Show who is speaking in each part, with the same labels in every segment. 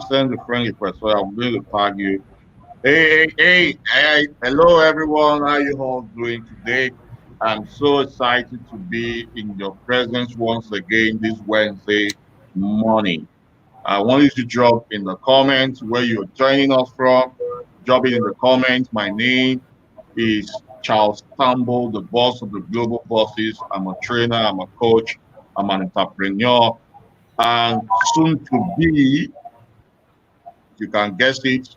Speaker 1: Send a friend request, so I'm going to tag you. Hey, hello everyone. How you all doing today? I'm so excited to be in your presence once again this Wednesday morning. I want you to drop in the comments where you're joining us from. Drop it in the comments. My name is Charles Stamble, the boss of the Global Bosses. I'm a trainer, I'm a coach, I'm an entrepreneur, and soon to be, you can guess it,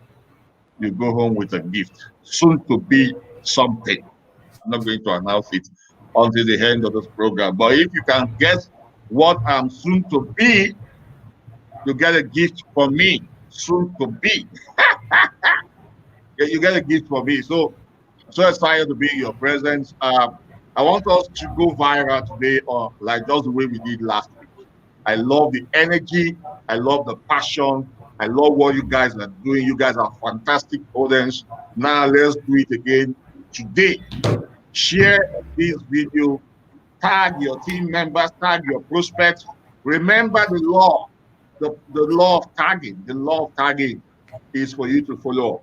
Speaker 1: you go home with a gift. Soon to be something. I'm not going to announce it until the end of this program. But if you can guess what I'm soon to be, you get a gift from me. Soon to be. You get a gift from me. So so excited to be in your presence. I want us to go viral today, or like just the way we did last week. I love the energy. I love the passion. I love what you guys are doing. You guys are fantastic audience. Now let's do it again today. Share this video. Tag your team members. Tag your prospects. Remember the law. The law of tagging. The law of tagging is for you to follow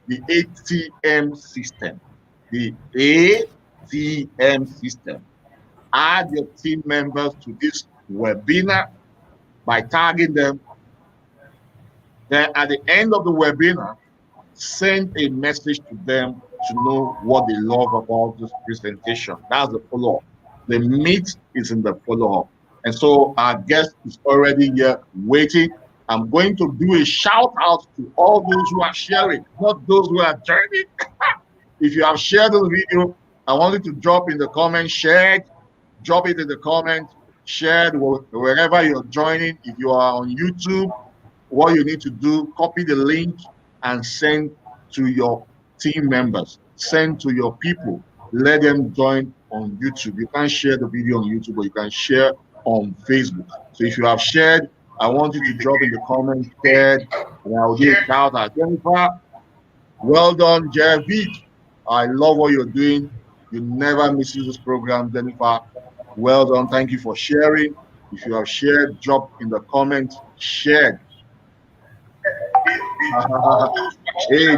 Speaker 1: the ATM system. The ATM system. Add your team members to this webinar by tagging them. Then at the end of the webinar, send a message to them to know what they love about this presentation. That's the follow-up. The meat is in the follow-up. And so our guest is already here waiting. I'm going to do a shout out to all those who are sharing, not those who are joining. If you have shared the video, I want you to drop in the comments, shared, drop it in the comments, shared wherever you're joining. If you are on YouTube, what you need to do, copy the link and send to your team members, send to your people, let them join on YouTube. You can't share the video on YouTube, but you can share on Facebook. So if you have shared, I want you to drop in the comments, shared, and I will do a shout out. Jennifer, well done, Javid. I love what you're doing. You never miss this program, Jennifer. Well done. Thank you for sharing. If you have shared, drop in the comments, shared. Hey,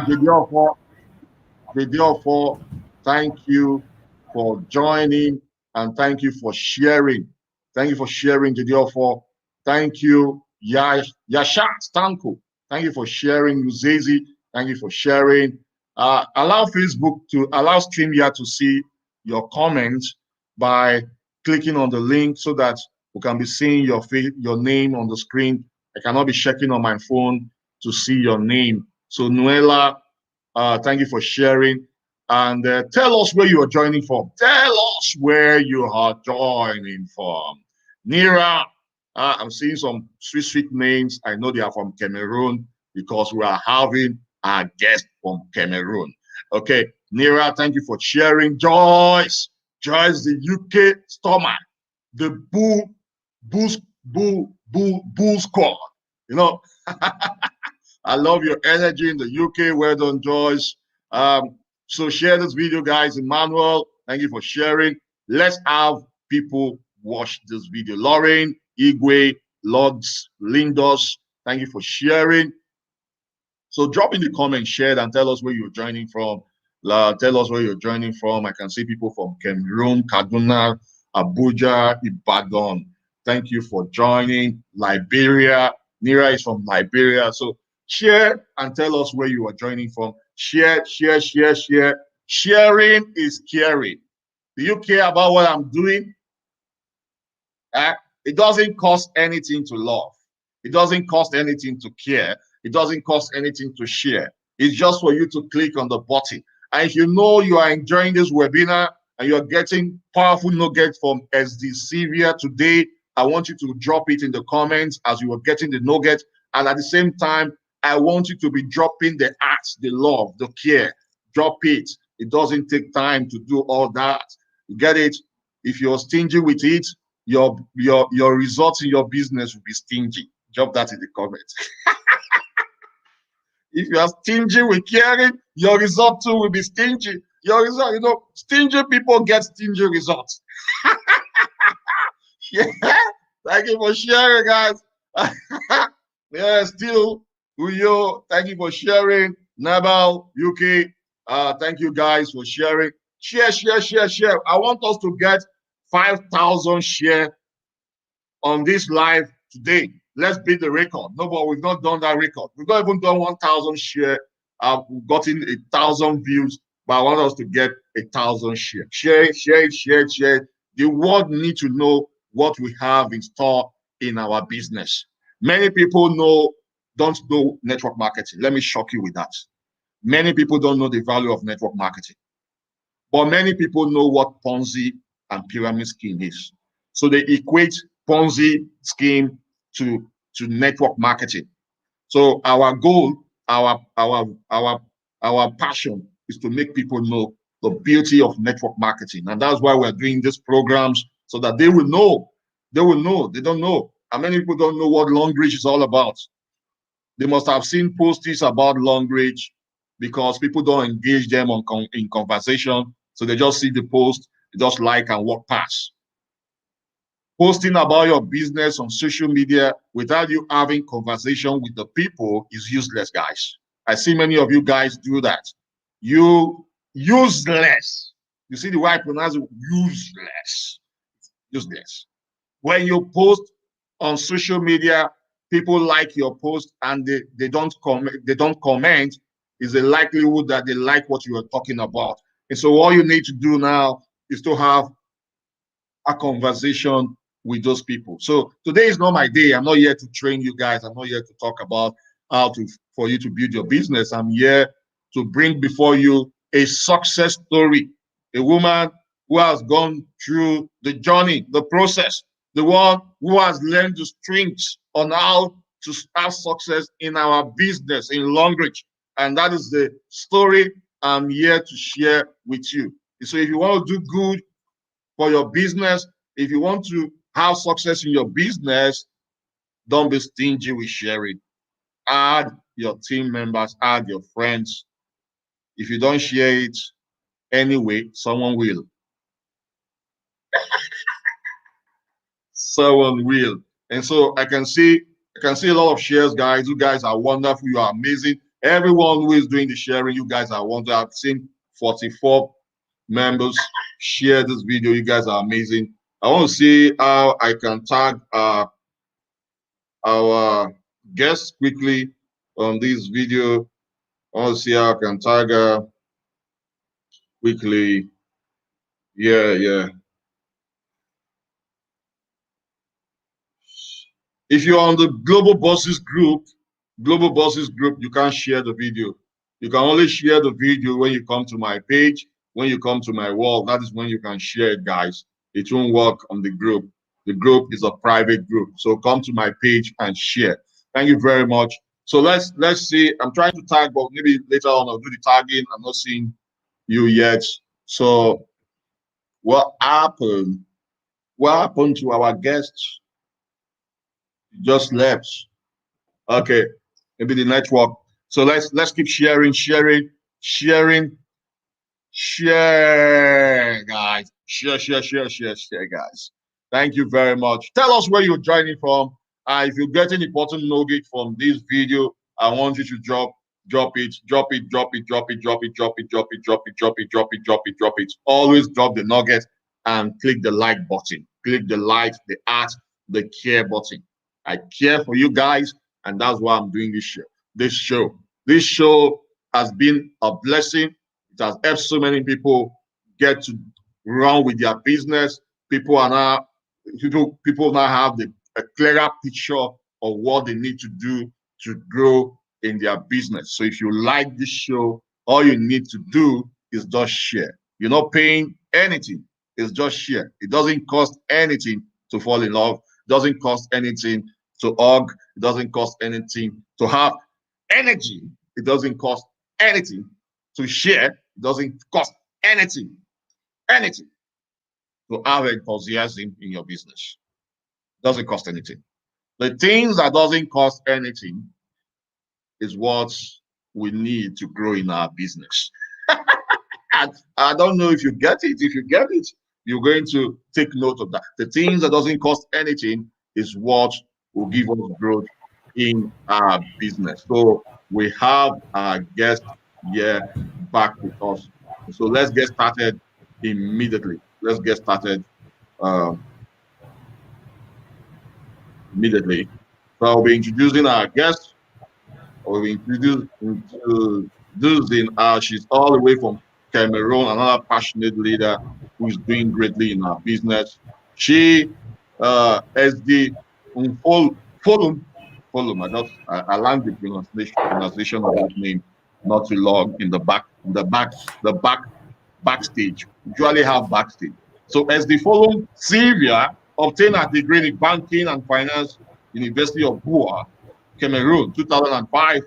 Speaker 1: Didiofo, thank you for joining and thank you for sharing. Thank you for sharing, Didiofo. Thank you, Yasha Stanko. Thank you for sharing, Uzezi. Thank you for sharing. Allow Facebook to allow StreamYard to see your comments by clicking on the link so that we can be seeing your name on the screen. I cannot be checking on my phone to see your name. So Nuela, thank you for sharing. And tell us where you are joining from. Tell us where you are joining from. Nira, I'm seeing some sweet names. I know they are from Cameroon because we are having a guest from Cameroon. Okay, Nira, thank you for sharing. Joyce, the UK stormer, the bull squad. You know, I love your energy in the UK. Well done, Joyce. So share this video, guys. Emmanuel, thank you for sharing. Let's have people watch this video. Lauren, Igwe, Logs, Lindos, thank you for sharing. So drop in the comments, share, and tell us where you're joining from. Tell us where you're joining from. I can see people from Cameroon, Kaduna, Abuja, Ibadan. Thank you for joining. Liberia. Nira is from Liberia. So share and tell us where you are joining from. Share. Sharing is caring. Do you care about what I'm doing? It doesn't cost anything to love. It doesn't cost anything to care. It doesn't cost anything to share. It's just for you to click on the button. And if you know you are enjoying this webinar and you're getting powerful nuggets from SD Sylvia today, I want you to drop it in the comments as you are getting the nugget. And at the same time, I want you to be dropping the acts, the love, the care. Drop it. It doesn't take time to do all that. You get it? If you're stingy with it, your results in your business will be stingy. Drop that in the comments. If you are stingy with caring, your result too will be stingy. Your result, stingy people get stingy results. Yeah. Thank you for sharing, guys. Yeah, still, Uyo, thank you for sharing. Nabal, UK, thank you guys for sharing. Share, share, share, share. I want us to get 5,000 share on this live today. Let's beat the record. No, but we've not done that record. We've not even done 1,000 share. We've gotten 1,000 views, but I want us to get 1,000 share. Share it, share it, share it, share it. The world need to know what we have in store in our business. Many people don't know network marketing. Let me shock you with that. Many people don't know the value of network marketing, but many people know what Ponzi and pyramid scheme is. So they equate Ponzi scheme to network marketing. So our goal, our passion is to make people know the beauty of network marketing. And that's why we're doing these programs so that they will know. They will know. They don't know. And many people don't know what long reach is all about. They must have seen postings about long reach because people don't engage them in conversation. So they just see the post, they just like and walk past. Posting about your business on social media without you having conversation with the people is useless, guys. I see many of you guys do that. You useless. You see the way I pronounce it? Useless. Useless. When you post on social media, people like your post and they don't comment, is a likelihood that they like what you are talking about. And so all you need to do now is to have a conversation with those people. So today is not my day. I'm not here to train you guys. I'm not here to talk about how to for you to build your business. I'm here to bring before you a success story. A woman who has gone through the journey, the process, the one who has learned the strengths on how to have success in our business in Longreach. And that is the story I'm here to share with you. So if you want to do good for your business, if you want to have success in your business, don't be stingy with sharing. Add your team members, add your friends. If you don't share it anyway, someone will. Someone will. And so I can see a lot of shares, guys. You guys are wonderful. You are amazing. Everyone who is doing the sharing, you guys are wonderful. I've seen 44 members share this video. You guys are amazing. I want to see how I can tag our guests quickly on this video. I want to see how I can tag her quickly. Yeah, yeah. If you're on the Global Bosses group, you can't share the video. You can only share the video when you come to my page, when you come to my wall. That is when you can share it, guys. It won't work on the group. The group is a private group. So come to my page and share. Thank you very much. So let's see. I'm trying to tag, but maybe later on I'll do the tagging. I'm not seeing you yet. So what happened? What happened to our guests? Just left. Okay, maybe the network. So let's keep sharing, sharing, share, guys. Share, guys. Thank you very much. Tell us where you're joining from. If you get any important nugget from this video, I want you to drop it, drop it, drop it, drop it, drop it, drop it, drop it, drop it, drop it, drop it, drop it, drop it. Always drop the nugget and click the like button. Click the like, the at, the care button. I care for you guys, and that's why I'm doing this show. This show. This show has been a blessing. It has helped so many people get to run with their business. People now have a clearer picture of what they need to do to grow in their business. So if you like this show, all you need to do is just share. You're not paying anything. It's just share. It doesn't cost anything to fall in love. It doesn't cost anything to hug. It doesn't cost anything to have energy. It doesn't cost anything to share. It doesn't cost anything, anything to have enthusiasm in your business. It doesn't cost anything. The things that doesn't cost anything is what we need to grow in our business. And I don't know if you get it. If you get it, you're going to take note of that. The things that doesn't cost anything is what will give us growth in our business. So we have our guest here back with us. So let's get started immediately. Let's get started um, immediately. So I'll be introducing our guest. I'll be introducing her. She's all the way from Cameroon, another passionate leader who is doing greatly in our business. She is the Fulham. Fulham. I learned the pronunciation of that name not too long in the backstage. Usually have backstage. So as the following, Sylvia obtained a degree in banking and finance, University of Bua, Cameroon, 2005,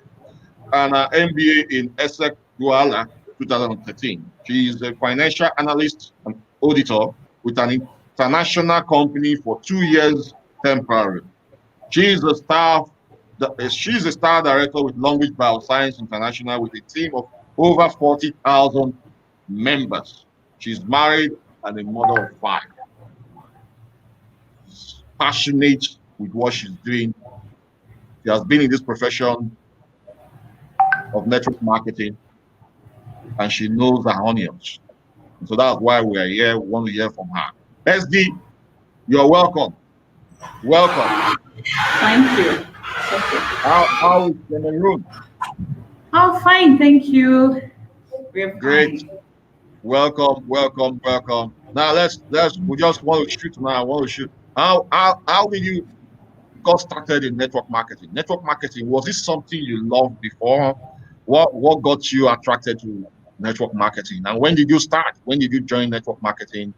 Speaker 1: and an MBA in Essex, Douala, 2013. She is a financial analyst and auditor with an international company for 2 years temporary. She is a staff. She's a star director with Language Bioscience International with a team of over 40,000 members. She's married and a mother of five. She's passionate with what she's doing. She has been in this profession of network marketing and she knows her onions. And so that's why we are here. We want to hear from her. SD, you're welcome. Welcome.
Speaker 2: Thank you.
Speaker 1: How is Cameroon?
Speaker 2: Oh, fine, thank you. We're
Speaker 1: Great.
Speaker 2: fine.
Speaker 1: Welcome. Now we just want to shoot now. I want to shoot. How did you got started in network marketing? Network marketing, was this something you loved before? What got you attracted to network marketing? And when did you start? When did you join network marketing?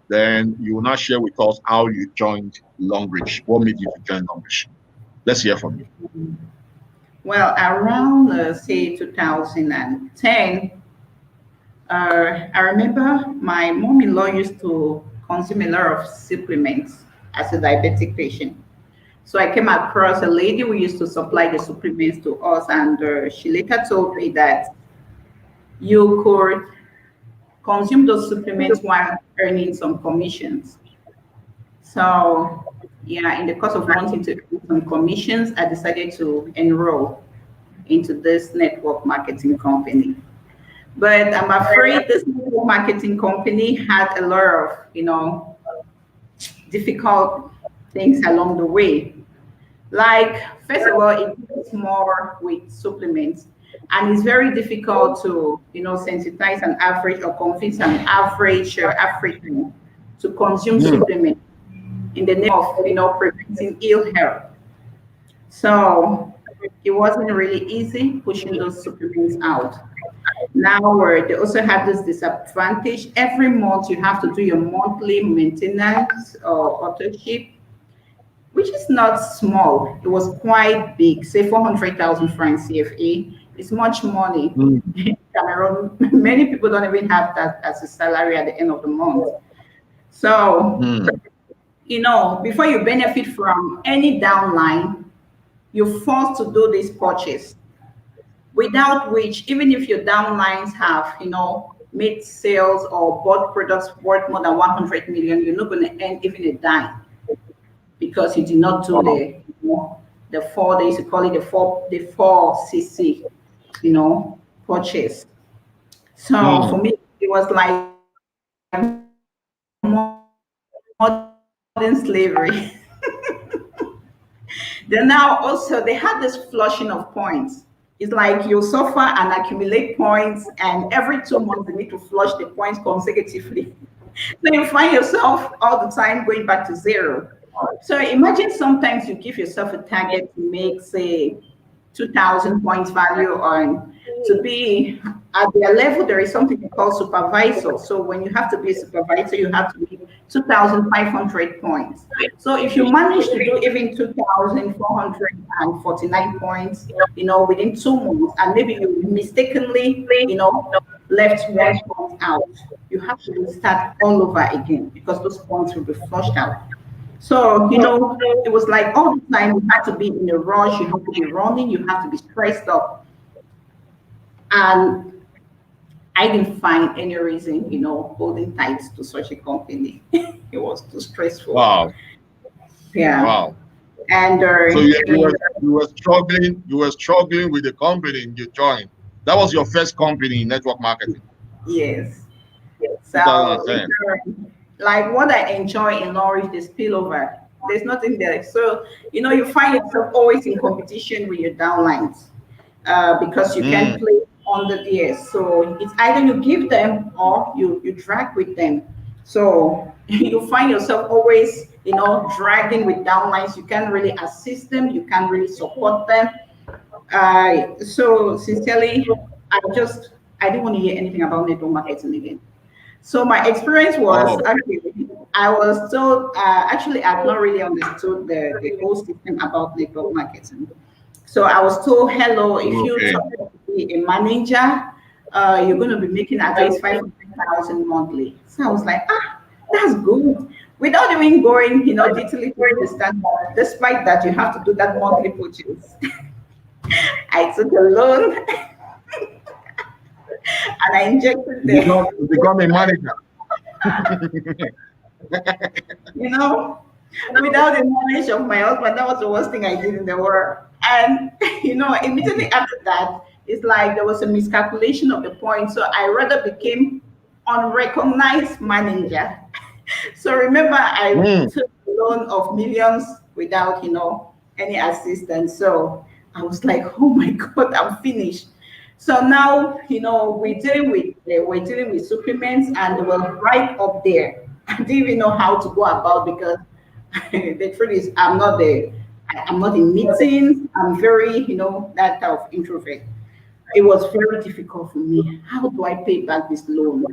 Speaker 1: Then you will now share with us how you joined Longbridge. What made you to join Longbridge? Let's hear from you.
Speaker 2: Well, around say 2010, I remember my mom-in-law used to consume a lot of supplements as a diabetic patient. So I came across a lady who used to supply the supplements to us, and she later told me that you could consume those supplements while earning some commissions. So, yeah, in the course of wanting to earn some commissions, I decided to enroll into this network marketing company. But I'm afraid this network marketing company had a lot of, difficult things along the way. Like, first of all, it deals more with supplements, and it's very difficult to, sensitize an average or convince an average African to consume
Speaker 1: Hmm.
Speaker 2: supplements in the name of, preventing ill health. So it wasn't really easy pushing those supplements out. Now, they also have this disadvantage. Every month, you have to do your monthly maintenance or auto ship, which is not small. It was quite big, say 400,000 francs CFA. It's much money.
Speaker 1: Hmm.
Speaker 2: Cameroon, many people don't even have that as a salary at the end of the month. So,
Speaker 1: Hmm.
Speaker 2: before you benefit from any downline, you're forced to do this purchase, without which, even if your downlines have, made sales or bought products worth more than 100 million, you're not going to earn even a dime because you did not do
Speaker 1: Wow.
Speaker 2: the four, they used to call it the 4CC, purchase. So
Speaker 1: Hmm.
Speaker 2: for me, it was like modern slavery. Then now also they had this flushing of points. It's like you suffer and accumulate points, and every 2 months they need to flush the points consecutively. So you find yourself all the time going back to zero. So imagine sometimes you give yourself a target to make, say, 2,000 points value on to be at their level. There is something called supervisor. So when you have to be a supervisor, you have to be 2,500 points. So if you manage to do even 2,449 points, within 2 months, and maybe you mistakenly, left one point out, you have to start all over again because those points will be flushed out. So, it was like all the time you have to be in a rush, you have to be running, you have to be stressed up. And I didn't find any reason, holding tight to such a company. It was too stressful.
Speaker 1: Wow.
Speaker 2: Yeah.
Speaker 1: Wow.
Speaker 2: And
Speaker 1: So you were struggling with the company you joined. That was your first company in network marketing,
Speaker 2: yes. So
Speaker 1: 2010.
Speaker 2: like what I enjoy in Norwich, the spillover. There's nothing there. So, you find yourself always in competition with your downlines because you can't
Speaker 1: Mm.
Speaker 2: play on the DS. So it's either you give them or you drag with them. So you find yourself always, dragging with downlines. You can't really assist them. You can't really support them. So sincerely, I didn't want to hear anything about network marketing again. So my experience was
Speaker 1: Oh,
Speaker 2: actually, I was told, actually, I've not really understood the whole system about network marketing. So I was told, hello, if you
Speaker 1: okay.
Speaker 2: turn out to be a manager, you're going to be making at least 500,000 monthly. So I was like, that's good. Without even going, detailing through the standard, despite that you have to do that monthly purchase. I took a loan and I injected
Speaker 1: You become a manager.
Speaker 2: you know, without the knowledge of my husband. That was the worst thing I did in the world. And, immediately after that, it's like there was a miscalculation of the point. So I rather became unrecognized manager. So remember, I
Speaker 1: Mm.
Speaker 2: took a loan of millions without, any assistance. So I was like, oh my God, I'm finished. So now, we're dealing with supplements, and we're right up there. I didn't even know how to go about because the truth is, I'm not in meetings. I'm very, that type of introvert. It was very difficult for me. How do I pay back this loan?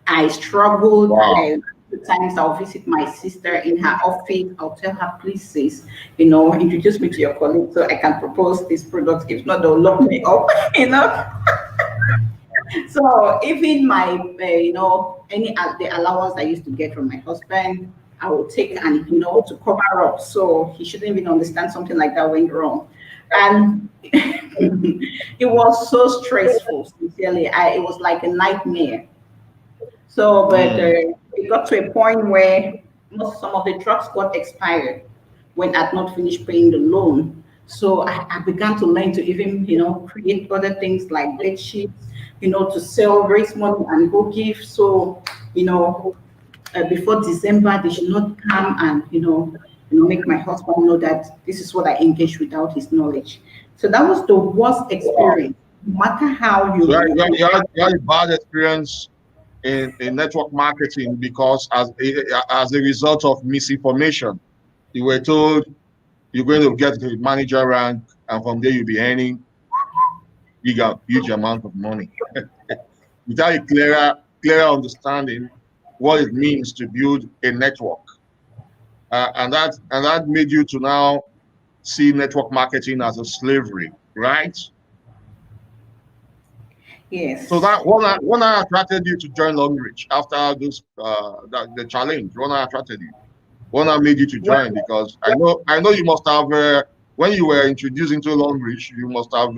Speaker 2: I struggled.
Speaker 1: Wow.
Speaker 2: The times I'll visit my sister in her office, I'll tell her, please, sis, introduce me to your colleague so I can propose this product. If not, they'll lock me up, you know. So even my, any the allowance I used to get from my husband, I would take and to cover up, so he shouldn't even understand something like that went wrong, and it was so stressful. Sincerely, it was like a nightmare. So, but
Speaker 1: Mm.
Speaker 2: it got to a point where some of the drugs got expired when I'd not finished paying the loan. So I began to learn to even, create other things like bed sheets, to sell, raise money and go give. So, before December, they should not come and, make my husband know that this is what I engaged without his knowledge. So that was the worst
Speaker 1: Wow.
Speaker 2: experience. No matter how
Speaker 1: So you had a bad experience in network marketing because as a result of misinformation, you were told you're going to get the manager rank, and from there you'll be earning huge amount of money without a clearer understanding what it means to build a network. And that made you to now see network marketing as a slavery, right? So
Speaker 2: yes.
Speaker 1: that what attracted you to join Longreach after the challenge? What attracted you? What made you to join?
Speaker 2: Well,
Speaker 1: Because I know you must have when you were introduced into Longreach, you must have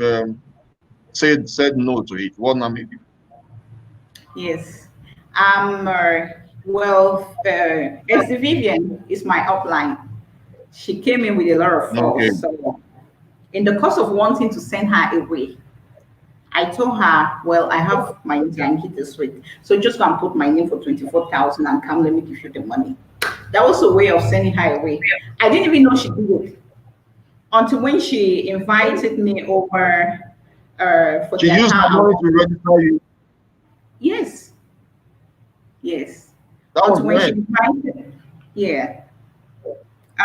Speaker 1: said no to it. What made you?
Speaker 2: yes. FC Vivian is my upline. She came in with a lot of
Speaker 1: Okay.
Speaker 2: force. So, in the course of wanting to send her away, I told her, well, I have my Yankee this week. So just go and put my name for 24,000 and come, let me give you the money. That was a way of sending her away. I didn't even know she did it until when she invited me over for
Speaker 1: She
Speaker 2: the
Speaker 1: used that
Speaker 2: account.
Speaker 1: money to register you.
Speaker 2: Yes, yes.
Speaker 1: That was
Speaker 2: Until when she
Speaker 1: when.
Speaker 2: invited, yeah.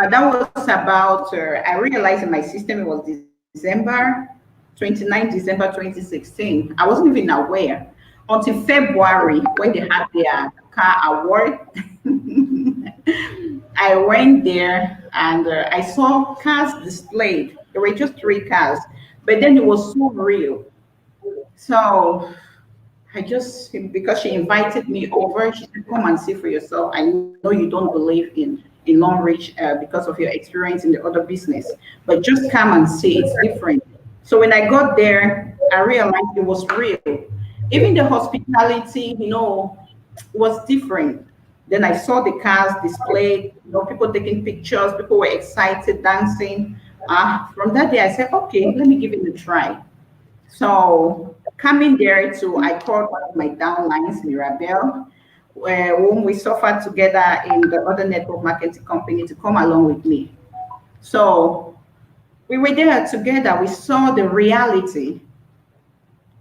Speaker 2: That was about, I realized in my system it was December 29, December 2016. I wasn't even aware until February when they had their car award. I went there and I saw cars displayed. There were just three cars, but then it was so real. So because she invited me over, she said, come and see for yourself. I know you don't believe in long reach because of your experience in the other business, but just come and see. It's different. So when I got there, I realized it was real. Even the hospitality, was different. Then I saw the cars displayed, people taking pictures, people were excited, dancing. From that day, I said, okay, let me give it a try. So coming there to, I called one of my downlines, Mirabelle, where whom we suffered together in the other network marketing company to come along with me. So we were there together. We saw the reality.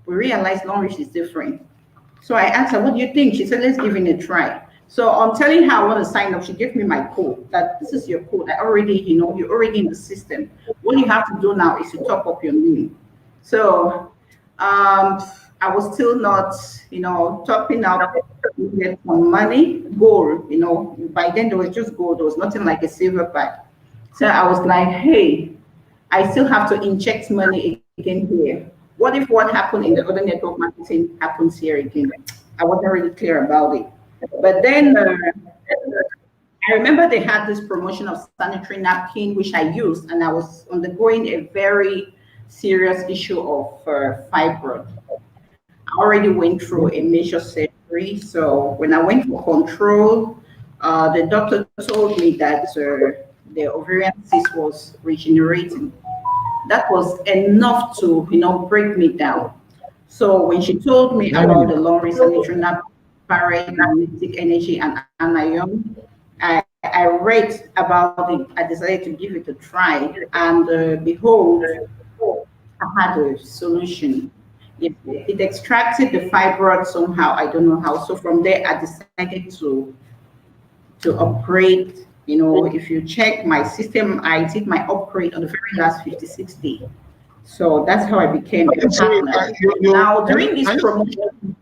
Speaker 2: We realized Long is different. So I asked her, what do you think? She said, let's give it a try. So I'm telling her I want to sign up. She gave me my code, that this is your code. I already, you're already in the system. What you have to do now is to top up your name. So I was still not, topping up, get some money, gold, by then there was just gold. There was nothing like a silver pack. So I was like, hey, I still have to inject money again here. What if what happened in the other network marketing happens here again? I wasn't really clear about it. But then I remember they had this promotion of sanitary napkin, which I used, and I was undergoing a very serious issue of fibroid. I already went through a major surgery. So when I went for control, the doctor told me that the ovarian cyst was regenerating. That was enough to, break me down. So when she told me about the long range sanitary parade, magnetic energy, and anion, I read about it. I decided to give it a try, and behold, I had a solution. It extracted the fibroid somehow. I don't know how. So from there, I decided to upgrade. If you check my system, I did my upgrade on the very last 56 day. So that's how I became a
Speaker 1: So,
Speaker 2: partner. Now during this promotion,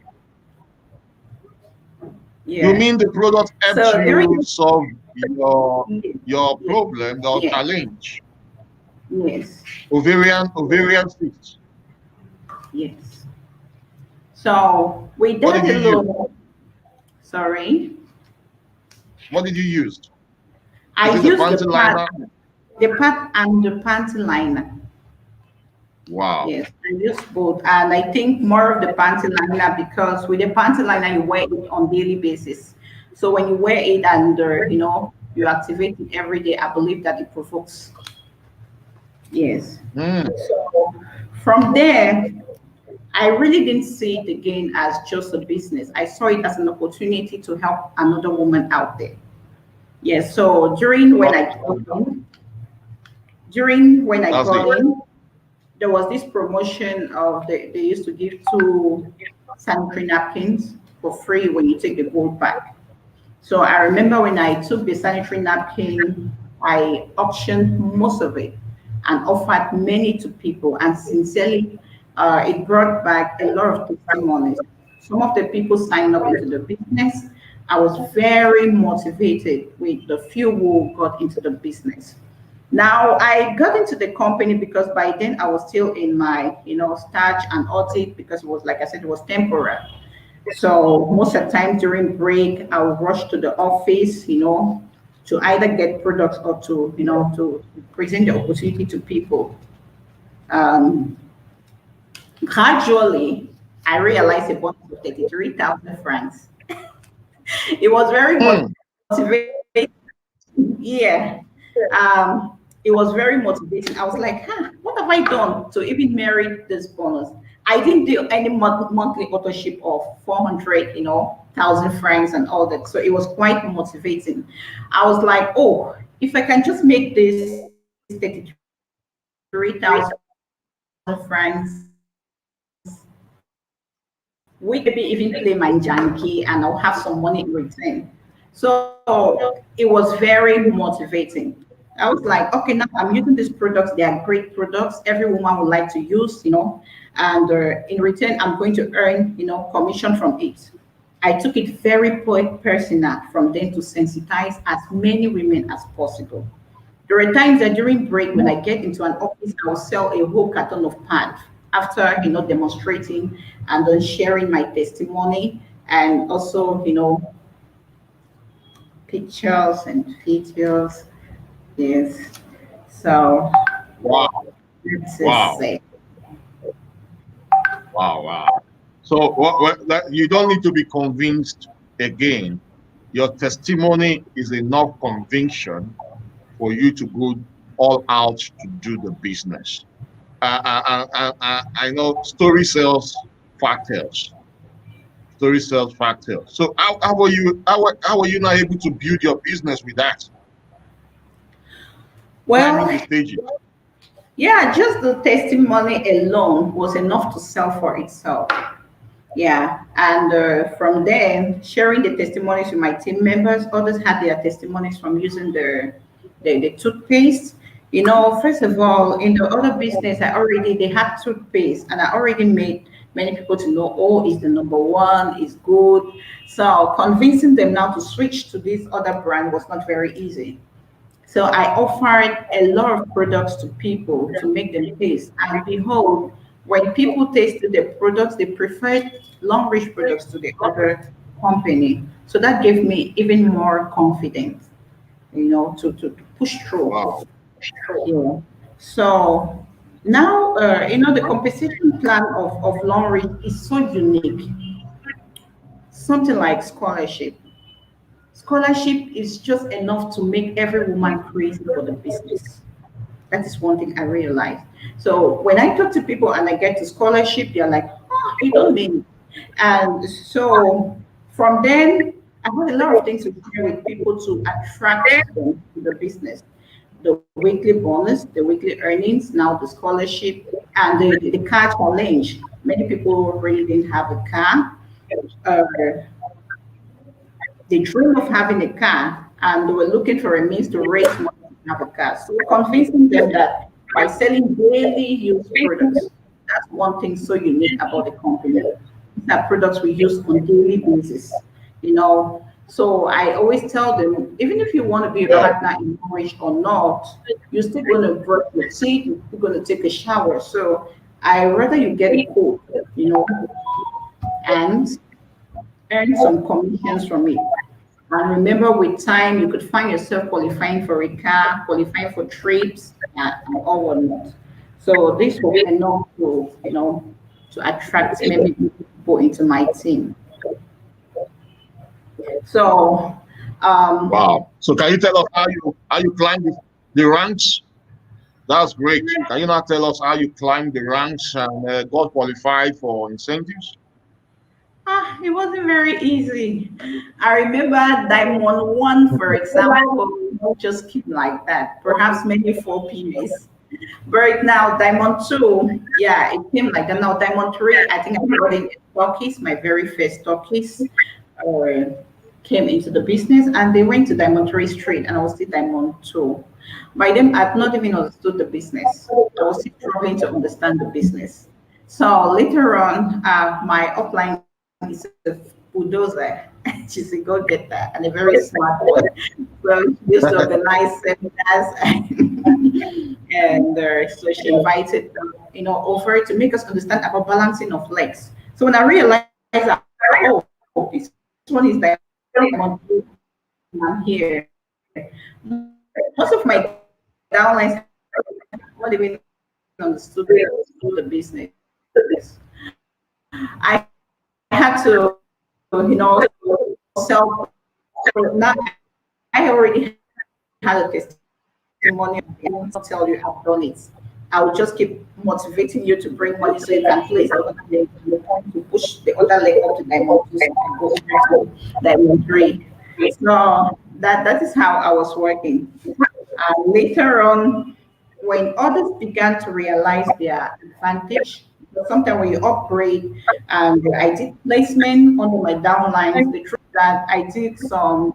Speaker 1: you
Speaker 2: yeah.
Speaker 1: mean the product helps
Speaker 2: So during
Speaker 1: you solve your
Speaker 2: yes,
Speaker 1: problem, your
Speaker 2: yes,
Speaker 1: challenge,
Speaker 2: yes,
Speaker 1: ovarian cyst?
Speaker 2: yes. So with
Speaker 1: What
Speaker 2: that
Speaker 1: did you use?
Speaker 2: alone, sorry,
Speaker 1: What did you use? Is
Speaker 2: I
Speaker 1: it the
Speaker 2: used
Speaker 1: panty liner?
Speaker 2: the pad and the panty liner.
Speaker 1: Wow.
Speaker 2: Yes, I use both, and I think more of the panty liner because with the panty liner you wear it on daily basis. So when you wear it and you activate it every day, I believe that it provokes. Yes.
Speaker 1: Mm.
Speaker 2: So from there, I really didn't see it again as just a business. I saw it as an opportunity to help another woman out there. Yes. So during when I
Speaker 1: That's
Speaker 2: got
Speaker 1: it.
Speaker 2: in, there was this promotion of they used to give two sanitary napkins for free when you take the gold pack. So I remember when I took the sanitary napkin, I auctioned most of it and offered many to people. And sincerely, it brought back a lot of testimonies. Some of the people signed up into the business. I was very motivated with the few who got into the business. Now I got into the company because by then I was still in my, starch and audit because it was like I said, it was temporary. So most of the time during break, I would rush to the office, to either get products or to present the opportunity to people. Um, Gradually, I realized a bonus of 33,000 francs. It was very
Speaker 1: Mm.
Speaker 2: motivating. Yeah. It was very motivating. I was like, what have I done to even merit this bonus? I didn't do any monthly authorship of 400, thousand francs and all that. So it was quite motivating. I was like, oh, if I can just make this 33,000 francs, we can maybe even play my janky and I'll have some money in return. So it was very motivating. I was like, okay, now I'm using these products. They are great products. Every woman would like to use, and in return, I'm going to earn, commission from it. I took it very personal from then to sensitize as many women as possible. There are times that during break, when I get into an office, I'll sell a whole carton of pad after, demonstrating and then sharing my testimony and also, pictures and videos. Yes. So
Speaker 1: Wow.
Speaker 2: that's just
Speaker 1: Wow.
Speaker 2: it.
Speaker 1: Wow. Wow. So you don't need to be convinced again. your testimony is enough conviction for you to go all out to do the business. I know story sells, fact tells. Story sells, fact tells. So how were you? How were you not able to build your business with that?
Speaker 2: Well,
Speaker 1: Climbing the stages.
Speaker 2: yeah, just the testimony alone was enough to sell for itself. Yeah, and from there, sharing the testimonies with my team members, others had their testimonies from using the toothpaste. You know, first of all, in the other business, they had toothpaste, and I already made many people to know, oh, it's the number one, it's good. So convincing them now to switch to this other brand was not very easy. So I offered a lot of products to people to make them taste. And behold, when people tasted the products, they preferred long reach products to the other company. So that gave me even more confidence, to push through.
Speaker 1: Wow.
Speaker 2: Yeah. So now, the compensation plan of long reach is so unique. Something like scholarship. Scholarship is just enough to make every woman crazy for the business. That is one thing I realized. So when I talk to people and I get to scholarship, they're like, oh, you don't mean it. And so from then, I had a lot of things to share with people to attract them to the business. The weekly bonus, the weekly earnings, now the scholarship, and the car challenge. Many people really didn't have a car. Uh, they dream of having a car and they were looking for a means to raise money to have a car. So convincing them that by selling daily use products, that's one thing so unique about the company. These are products we use on daily basis, you know. So I always tell them, even if you want to be a
Speaker 1: Yeah.
Speaker 2: partner in marriage or not, you're still going to brush your teeth, you're still going to take a shower. So I rather you get a coat, and earn some commissions from it. And remember, with time, you could find yourself qualifying for a car, qualifying for trips, and all whatnot. So this was enough to attract many people into my team. So, um,
Speaker 1: Wow. So can you tell us how you climb the ranks? That's great. Can you not tell us how you climbed the ranks and got qualified for incentives?
Speaker 2: it wasn't very easy. I remember Diamond One, for example, just came like that. Perhaps maybe 4 PAs. Right now, Diamond 2, yeah, it came like that. Now, Diamond 3, I think I brought in stockists, my very first stockists uh, came into the business and they went to Diamond 3 straight and I was still Diamond 2. By then, I'd not even understood the business. I was still struggling to understand the business. So later on, my upline is a bulldozer. She's a go-getter and a very smart one. So she used to organize seminars and so she invited over to make us understand about balancing of legs. So when I realized that, oh, this one is Diamond 2 and I'm here. Most of my downlines not even understood the business. I had to, sell. So now I already had a testimony. I will not tell you I've done it. I will just keep motivating you to bring money so you can place the other leg on Diamond 2 and the point to push the other leg up to Diamond 2 so you can go over to Diamond 3. So that is how I was working. Later on, when others began to realize their advantage, because sometimes when you upgrade, I did placement under my downlines. The truth that I did some,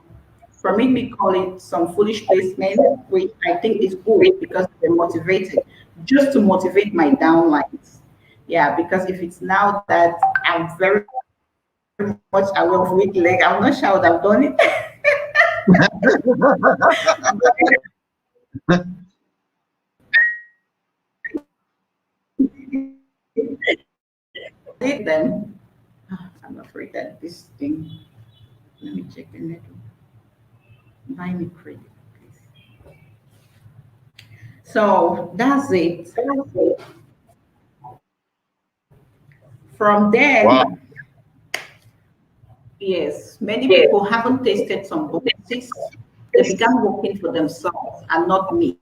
Speaker 2: for me call it some foolish placement, which I think is good because they're motivated, just to motivate my downlines. Yeah, because if it's now that I'm very much aware of weak leg, I'm not sure I would have done it. Did then. I'm afraid that this thing, let me check the network. Buy me credit, please. So that's it. From then,
Speaker 1: Wow.
Speaker 2: Yes, many people haven't tasted some bonuses. They began working for themselves and not me.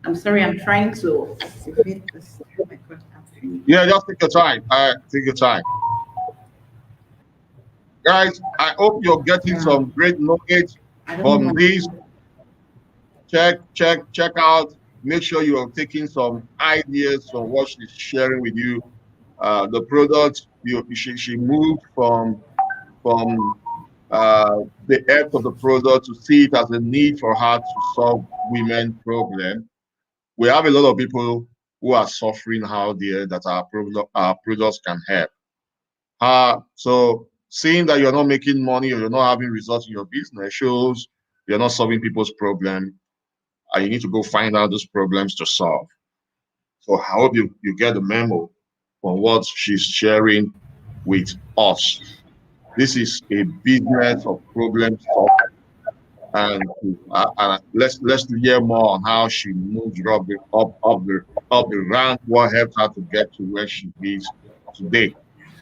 Speaker 2: I'm sorry, I'm trying to activate this. Oh my God, I'm finished.
Speaker 1: Yeah, just take your time. Take your time. Guys, I hope you're getting
Speaker 2: Yeah,
Speaker 1: some great knowledge
Speaker 2: I don't know
Speaker 1: from
Speaker 2: why.
Speaker 1: this. Check out. Make sure you are taking some ideas from what she's sharing with you. The product she moved from the earth of the product to see it as a need for her to solve women problem. We have a lot of people who are suffering out there that our products can help. So seeing that you're not making money or you're not having results in your business shows you're not solving people's problem, and you need to go find out those problems to solve. So I hope you get the memo from what she's sharing with us. This is a business of problem solving, and let's hear more on how she moved up the rank, what helped her to get to where she is today.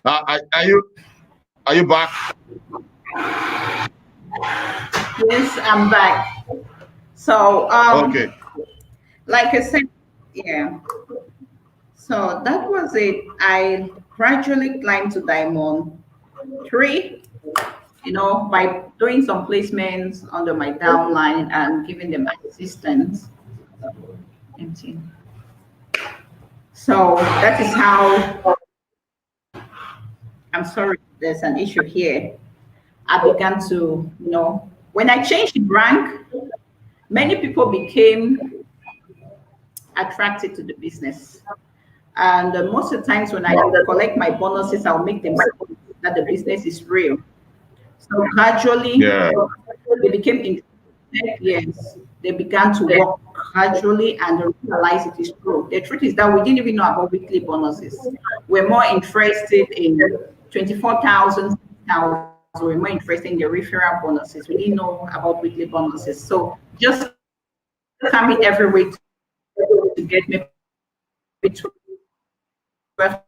Speaker 1: Now, are you back?
Speaker 2: Yes, I'm back. So,
Speaker 1: Okay.
Speaker 2: like I said, yeah. So that was it. I gradually climbed to Diamond 3, by doing some placements under my downline and giving them assistance. Empty. So that is how, I'm sorry, there's an issue here. I began to, when I changed rank, many people became attracted to the business. And most of the times when I collect my bonuses, I'll make them see that the business is real. So gradually,
Speaker 1: Yeah.
Speaker 2: they became interested. Yes, they began to work gradually and they realize it is true. The truth is that we didn't even know about weekly bonuses. We're more interested in 24,000, 6,000. We're more interested in the referral bonuses. We didn't know about weekly bonuses. So just coming every week to get maybe 12,000,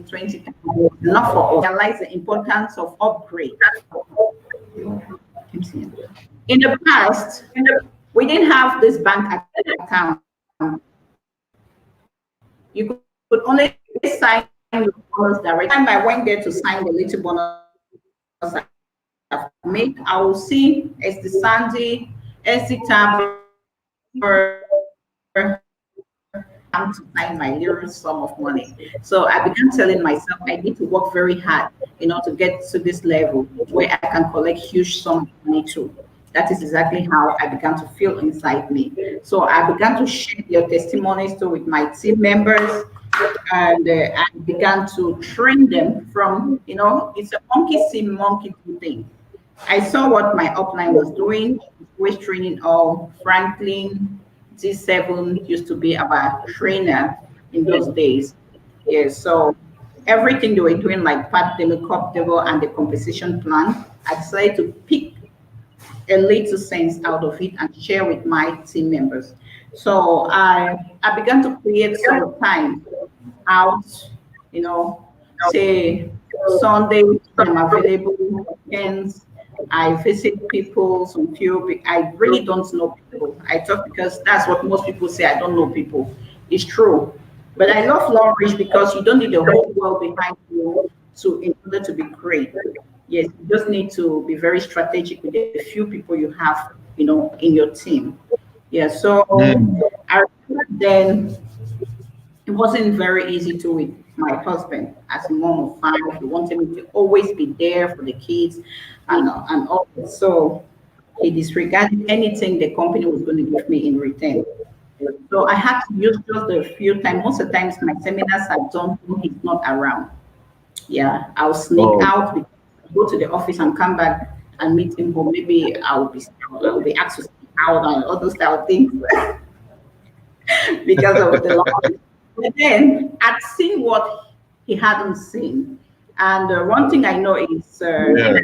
Speaker 2: 20,000, enough for us. Realize the importance of upgrade. In the past, we didn't have this bank account. You could only sign your bonus directly. Time I went there to sign the little bonus I've made, I will see as the Sandy, as the Tabor, to find my little sum of money. So I began telling myself I need to work very hard, to get to this level where I can collect huge sum of money too. That is exactly how I began to feel inside me. So I began to share your testimonies too with my team members, and I began to train them from, it's a monkey see, monkey do thing. I saw what my upline was doing, was training all Franklin. G7 used to be our trainer in those days. Yes, so everything they were doing, like part Democop Devil and the compensation plan, I decided to pick a little sense out of it and share with my team members. So I began to create some time out, you know, say Sunday I'm available, weekends I visit people, some few. I really don't know people. I talk because that's what most people say. I don't know people. It's true, but I love Flourish because you don't need the whole world behind you to in order to be great. Yes, you just need to be very strategic with the few people you have, in your team. Yeah, so
Speaker 1: Mm.
Speaker 2: I remember then it wasn't very easy to with my husband as a mom of five. He wanted me to always be there for the kids and all that. So he disregarded anything the company was going to give me in return. So I had to use just a few times. Most of the times my seminars are done when he's not around. Yeah, I'll sneak
Speaker 1: Oh.
Speaker 2: out, go to the office and come back and meet him home. Maybe I'll be asked to sneak out and all those type of things because of the law. But then I'd seen what he hadn't seen. And one thing I know is
Speaker 1: Yeah.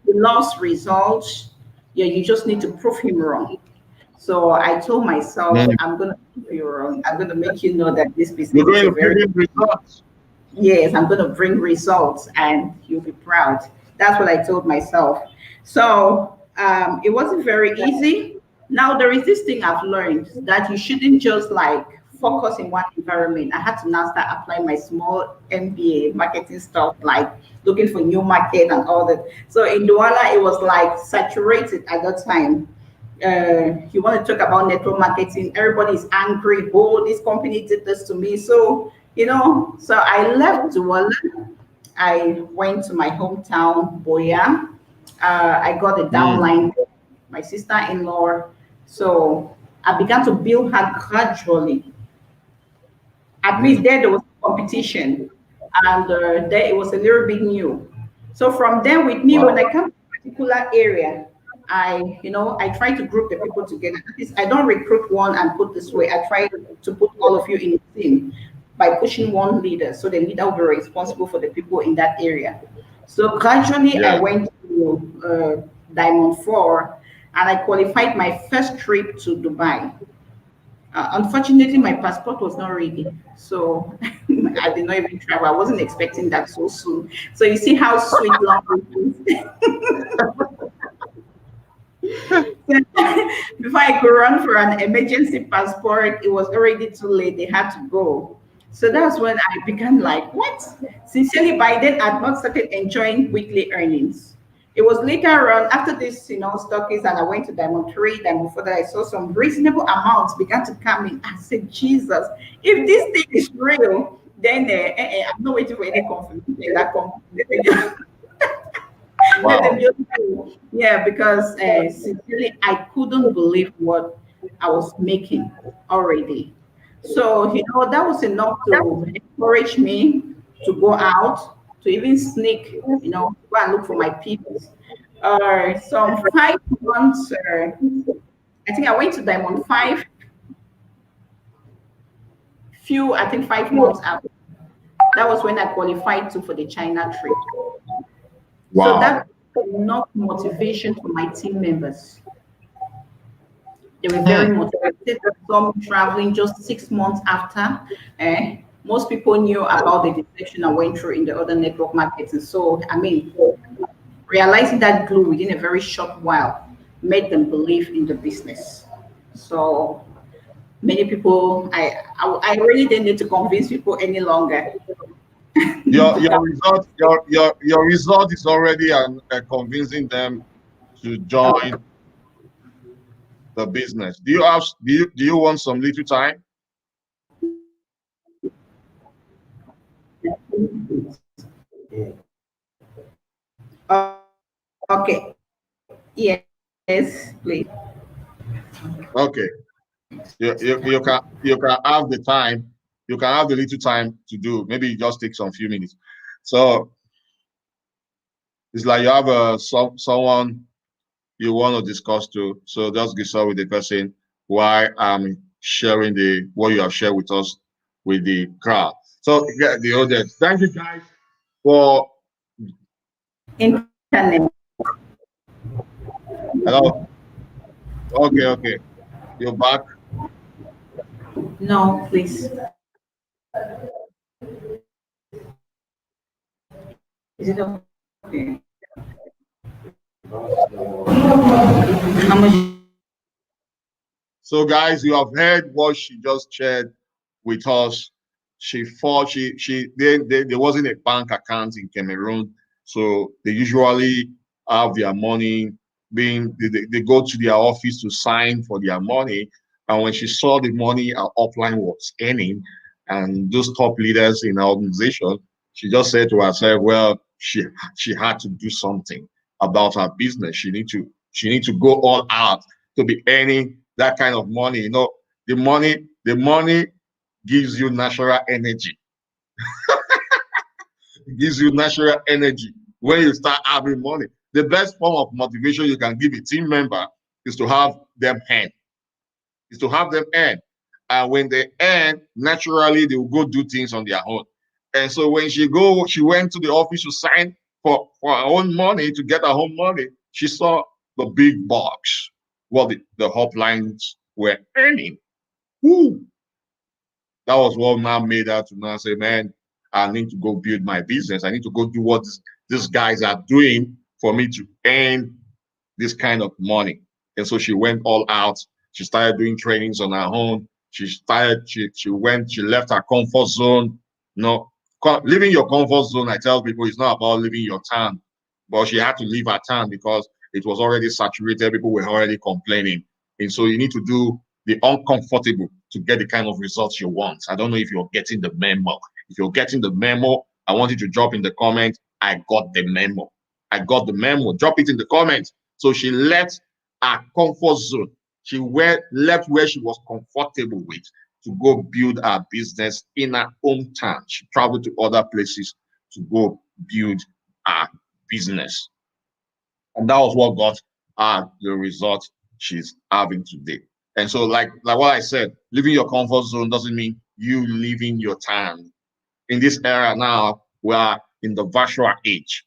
Speaker 2: he lost results. Yeah, you just need to prove him wrong. So I told myself,
Speaker 1: Mm.
Speaker 2: I'm going to prove you wrong. I'm going to make you know that this
Speaker 1: You're
Speaker 2: business is
Speaker 1: going
Speaker 2: a
Speaker 1: to give
Speaker 2: very,
Speaker 1: him results.
Speaker 2: yes, I'm going to bring results and you'll be proud. That's what I told myself. So it wasn't very easy. Now, there is this thing I've learned that you shouldn't just like focus in one environment. I had to now start applying my small MBA marketing stuff, like looking for new market and all that. So in Douala, it was like saturated at that time. You want to talk about network marketing, everybody's angry. Oh, this company did this to me. So, so I left Douala. I went to my hometown, Boya. I got a
Speaker 1: Mm.
Speaker 2: downline, my sister-in-law. So I began to build her gradually. At least
Speaker 1: Mm.
Speaker 2: there was competition, and there it was a little bit new. So from there, with me, when I
Speaker 1: Wow.
Speaker 2: come to a particular area, I try to group the people together. At least I don't recruit one and put this way. I try to put all of you in a team by pushing one leader, so the leader will be responsible for the people in that area. So gradually, I
Speaker 1: Yeah.
Speaker 2: went to Diamond Four, and I qualified my first trip to Dubai. Unfortunately, my passport was not ready, so I did not even travel. I wasn't expecting that so soon. So you see how sweet love is. Before I could run for an emergency passport, it was already too late. They had to go. So that's when I began like, what? Sincerely, by then I'd not started enjoying weekly earnings. It was later on after this, stockies, and I went to Diamond 3, Diamond 4, that I saw some reasonable amounts began to come in. I said, Jesus, if this thing is real, then I'm not waiting for any confirmation in that company. Let them
Speaker 1: Wow.
Speaker 2: just go. Yeah, because sincerely, I couldn't believe what I was making already. So, that was enough to encourage me to go out, to even sneak, go and look for my people. Some 5 months, I think I went to Diamond 5, I think 5 months after. That was when I qualified to for the China trip. So
Speaker 1: Wow.
Speaker 2: that was enough motivation for my team members. They were very
Speaker 1: Hmm.
Speaker 2: motivated. Some traveling just 6 months after. Most people knew about the deception I went through in the other network marketing. So, I mean, realizing that glue within a very short while made them believe in the business. So, many people, I really didn't need to convince people any longer
Speaker 1: Your
Speaker 2: to
Speaker 1: your
Speaker 2: come.
Speaker 1: result your result is already convincing them to join the business. Do you want some little time?
Speaker 2: Okay. Yes, please.
Speaker 1: Okay. You can have the time. You can have the little time to do. Maybe it just takes some few minutes. So it's like you have someone you want to discuss to. So just start with the person why I'm sharing the what you have shared with us with the crowd. So yeah, the audience. Thank you guys for
Speaker 2: Internet.
Speaker 1: hello. Okay, okay. You're back.
Speaker 2: No, please. Is it okay? How much?
Speaker 1: So, guys, you have heard what she just shared with us. She thought there wasn't a bank account in Cameroon, so they usually have their money being they go to their office to sign for their money. And when she saw the money her upline was earning, and those top leaders in her organization, she just said to herself, "Well, she had to do something about her business. She need to go all out to be earning that kind of money. The money gives you natural energy. It gives you natural energy when you start having money. The best form of motivation you can give a team member is to have them earn. Is to have them earn. And when they earn, naturally they will go do things on their own. And so when she went to the office to sign for her own money to get her own money. She saw the big box. what the hoplines were earning. Woo! That was what now made her to now say, man, I need to go build my business. I need to go do what these guys are doing for me to earn this kind of money. And so she went all out. She started doing trainings on her own. She left her comfort zone. No, leaving your comfort zone, I tell people, it's not about leaving your town. But she had to leave her town because it was already saturated. People were already complaining. And so you need to do the uncomfortable to get the kind of results you want. I don't know if you're getting the memo. If you're getting the memo, I want you to drop in the comment, I got the memo. I got the memo. Drop it in the comments. So she left her comfort zone. Left where she was comfortable with to go build her business in her hometown. She traveled to other places to go build her business. And that was what got her the result she's having today. And so, like what I said, leaving your comfort zone doesn't mean you leaving your town. In this era now, we are in the virtual age.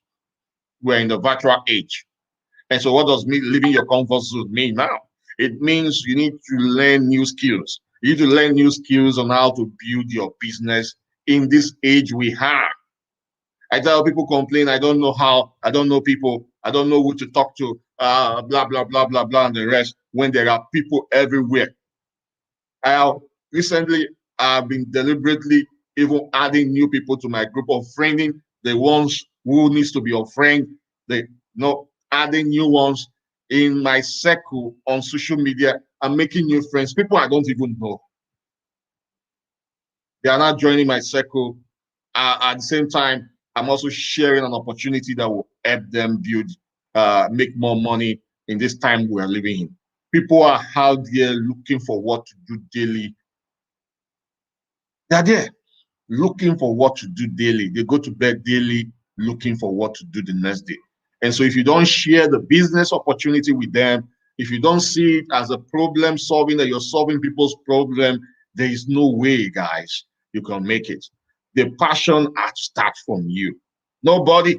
Speaker 1: We're in the virtual age. And so what does leaving your comfort zone mean now? It means you need to learn new skills. You need to learn new skills on how to build your business in this age we have. I tell people complain, I don't know how, I don't know people, I don't know who to talk to, blah, blah, blah, blah, blah, and the rest, when there are people everywhere. I have recently I've been deliberately even adding new people to my group of friending, the ones who needs to be your friend, adding new ones in my circle on social media and making new friends, people I don't even know. They are not joining my circle. At the same time, I'm also sharing an opportunity that will help them build, make more money in this time we are living in. People are out there looking for what to do daily. They're there looking for what to do daily. They go to bed daily looking for what to do the next day. And so if you don't share the business opportunity with them, if you don't see it as a problem solving, that you're solving people's problem, there is no way, guys, you can make it. The passion has to start from you. Nobody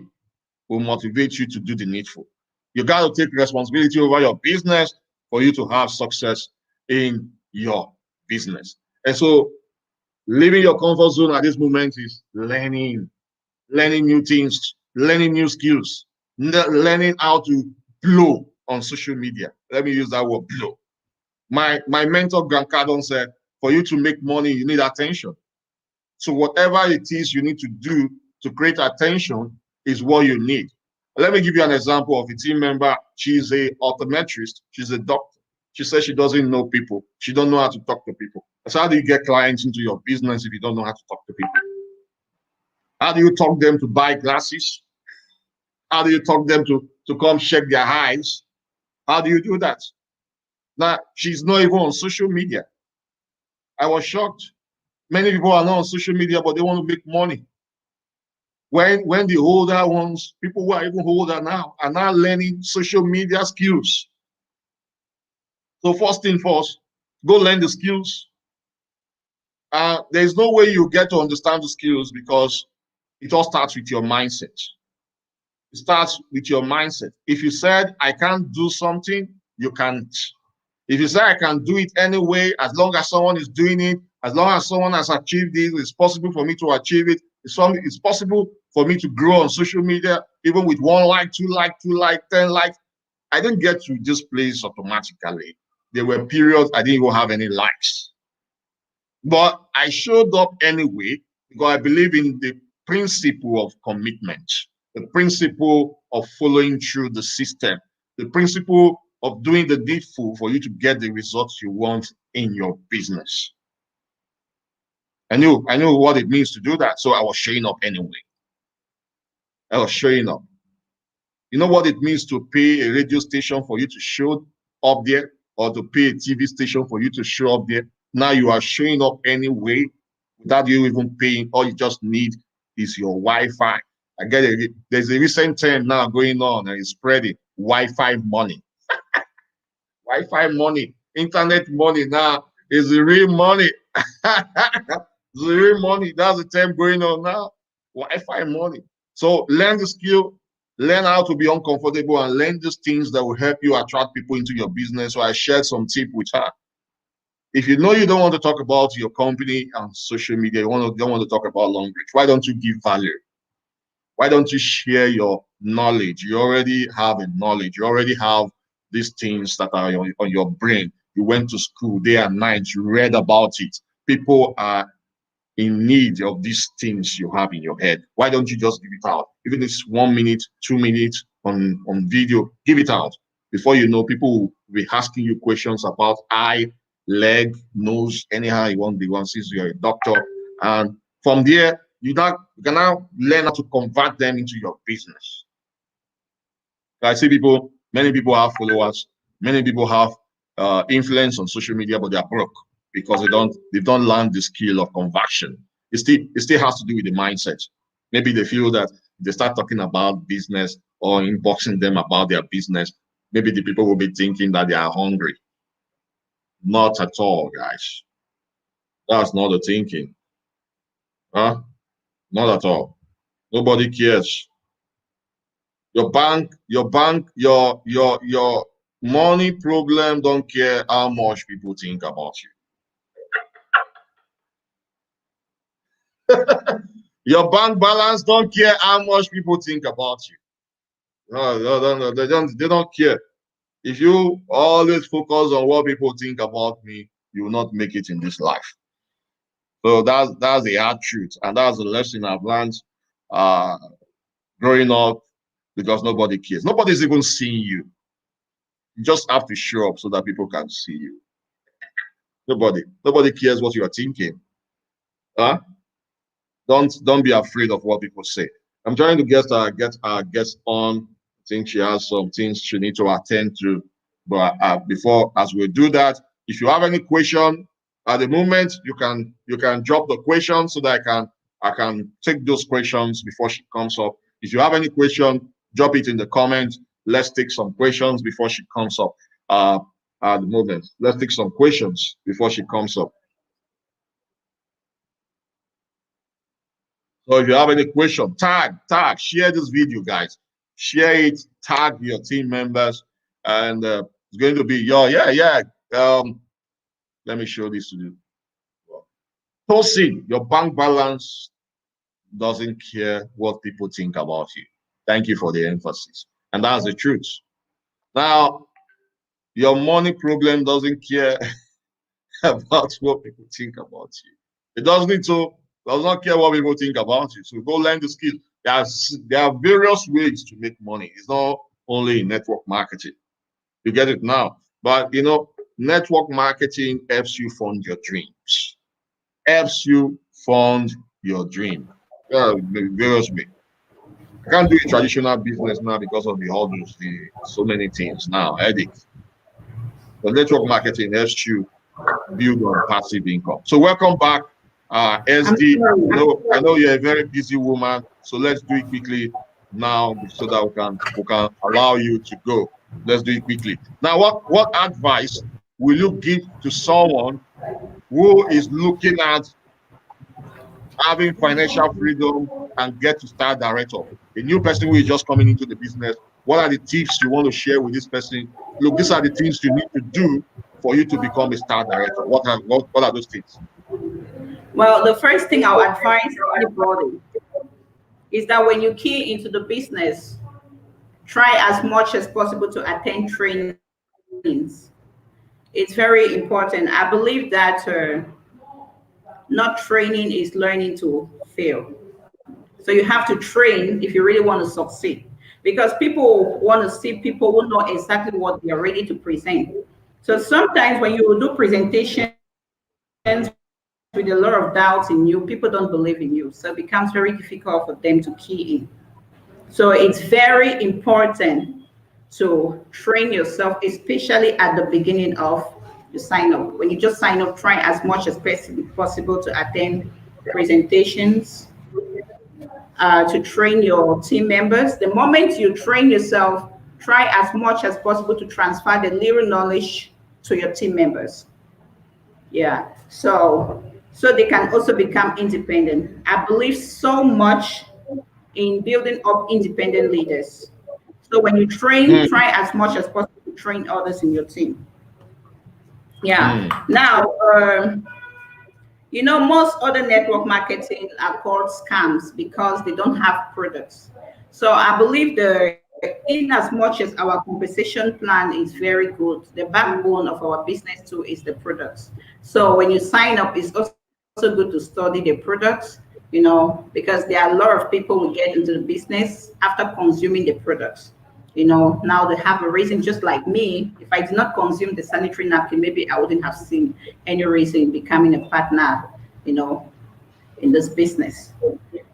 Speaker 1: will motivate you to do the needful. You got to take responsibility over your business for you to have success in your business. And so leaving your comfort zone at this moment is learning new things, learning new skills, learning how to blow on social media. Let me use that word, blow. My mentor, Grant Cardone, said, for you to make money, you need attention. So whatever it is you need to do to create attention is what you need. Let me give you an example of a team member. She's a optometrist. She's a doctor. She says she doesn't know people. She don't know how to talk to people. So how do you get clients into your business if you don't know how to talk to people? How do you talk them to buy glasses? How do you talk them to come check their eyes? How do you do that? Now, she's not even on social media. I was shocked. Many people are not on social media, but they want to make money. When the older ones, people who are even older now, are now learning social media skills. So first thing first, go learn the skills. There's no way you get to understand the skills because it all starts with your mindset. It starts with your mindset. If you said, I can't do something, you can't. If you say, I can do it anyway, as long as someone is doing it, as long as someone has achieved it, it's possible for me to achieve it. It's possible for me to grow on social media, even with 1 like, 2 like, 2 like, 10 likes. I didn't get to this place automatically. There were periods I didn't even have any likes. But I showed up anyway because I believe in the principle of commitment, the principle of following through the system, the principle of doing the needful for you to get the results you want in your business. I knew what it means to do that, so I was showing up anyway. I was showing up. You know what it means to pay a radio station for you to show up there, or to pay a TV station for you to show up there? Now you are showing up anyway without you even paying. All you just need is your Wi-Fi. There's a recent trend now going on and it's spreading, Wi-Fi money. Wi-Fi money, internet money now is the real money. The real money. That's the term going on now. Wi-Fi money. So learn the skill, Learn how to be uncomfortable and learn these things that will help you attract people into your business. So I shared some tip with her. If you know you don't want to talk about your company on social media, don't want to talk about long reach, why don't you give value? Why don't you share your knowledge? You already have a knowledge. You already have these things that are on your brain. You went to school day and night. You read about it. People are in need of these things you have in your head. Why don't you just give it out? Even if it's 1 minute, 2 minutes on video, give it out. Before you know, people will be asking you questions about eye, leg, nose, anyhow you want. They want since you're a doctor. And from there, you can now learn how to convert them into your business. I see people, many people have followers, many people have influence on social media, but they are broke because they don't learn the skill of conversion. It still has to do with the mindset. Maybe they feel that they start talking about business or inboxing them about their business. Maybe the people will be thinking that they are hungry. Not at all, guys. That's not the thinking. Huh? Not at all. Nobody cares. Your money problem don't care how much people think about you. Your bank balance don't care how much people think about you. No, they don't care. If you always focus on what people think about me, you will not make it in this life. So that's the hard truth, and that's the lesson I've learned uh, growing up. Because nobody cares. Nobody's even seeing you. You just have to show up so that people can see you. Nobody cares what you are thinking. Huh? Don't be afraid of what people say. I'm trying to get our guest on. I think she has some things she needs to attend to. But before, as we do that, if you have any question at the moment, you can drop the question so that I can take those questions before she comes up. If you have any question, drop it in the comments. Let's take some questions before she comes up. Uh, at the moment, let's take some questions before she comes up. So if you have any question, share this video, guys. Share it, tag your team members, and it's going to be yeah. Let me show this to you. Tosin, your bank balance doesn't care what people think about you. Thank you for the emphasis, and that's the truth. Now, your money problem doesn't care about what people think about you. It does not care what people think about you. So go learn the skill. There are various ways to make money. It's not only in network marketing. You get it now. But network marketing helps you fund your dreams. Helps you fund your dream. Various ways. I can't do a traditional business now because of the hurdles, so many things now, headaches. The network marketing helps you build on passive income. So welcome back,
Speaker 2: I'm
Speaker 1: SD.
Speaker 2: sorry.
Speaker 1: I know you're a very busy woman, so let's do it quickly now so that we can allow you to go. Let's do it quickly. Now, what advice will you give to someone who is looking at having financial freedom and get to start director? A new person who is just coming into the business. What are the tips you want to share with this person? Look, these are the things you need to do for you to become a star director. What are those things?
Speaker 2: Well, the first thing I'll advise anybody is that when you key into the business, try as much as possible to attend trainings. It's very important. I believe that not training is learning to fail. So you have to train if you really want to succeed. Because people want to see people who know exactly what they are ready to present. So sometimes when you do presentations with a lot of doubts in you, people don't believe in you. So it becomes very difficult for them to key in. So it's very important to train yourself, especially at the beginning of you sign up. When you just sign up, try as much as possible to attend presentations, to train your team members. The moment you train yourself, try as much as possible to transfer the little knowledge to your team members. Yeah. So they can also become independent. I believe so much in building up independent leaders. So when you train,
Speaker 1: mm,
Speaker 2: try as much as possible to train others in your team. Yeah.
Speaker 1: mm.
Speaker 2: Now, most other network marketing are called scams because they don't have products. So I believe in as much as our compensation plan is very good, the backbone of our business too is the products. So when you sign up, it's also good to study the products, because there are a lot of people who get into the business after consuming the products. Now they have a reason, just like me. If I did not consume the sanitary napkin, maybe I wouldn't have seen any reason in becoming a partner, you know, in this business.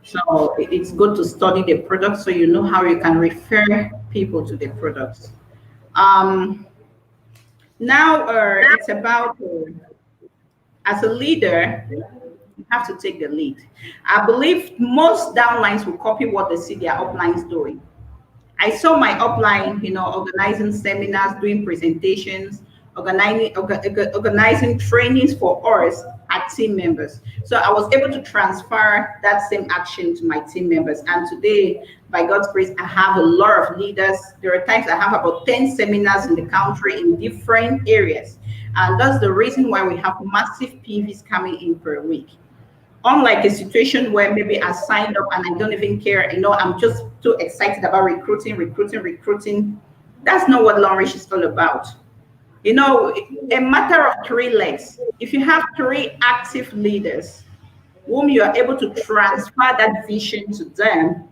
Speaker 2: So it's good to study the product so you know how you can refer people to the products. Um, Now it's about as a leader, you have to take the lead. I believe most downlines will copy what they see their uplines doing. I saw my upline, organizing seminars, doing presentations, organizing trainings for us at team members. So I was able to transfer that same action to my team members. And today, by God's grace, I have a lot of leaders. There are times I have about 10 seminars in the country in different areas. And that's the reason why we have massive PVs coming in per week. Unlike a situation where maybe I signed up and I don't even care, I'm just too excited about recruiting, recruiting, recruiting. That's not what Long Reach is all about. A matter of three legs. If you have three active leaders whom you are able to transfer that vision to them,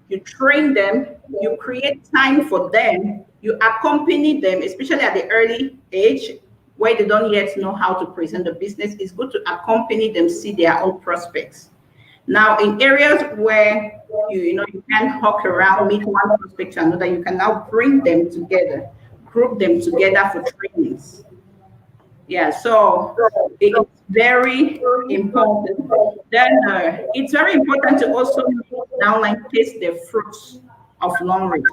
Speaker 2: you train them, you create time for them, you accompany them, especially at the early age where they don't yet know how to present the business. It's good to accompany them, see their own prospects. Now, in areas where you can't hawk around, meet one prospect to another, you can now bring them together, group them together for trainings. Yeah, so it's very important. Then it's very important to also make downline taste the fruits of long range.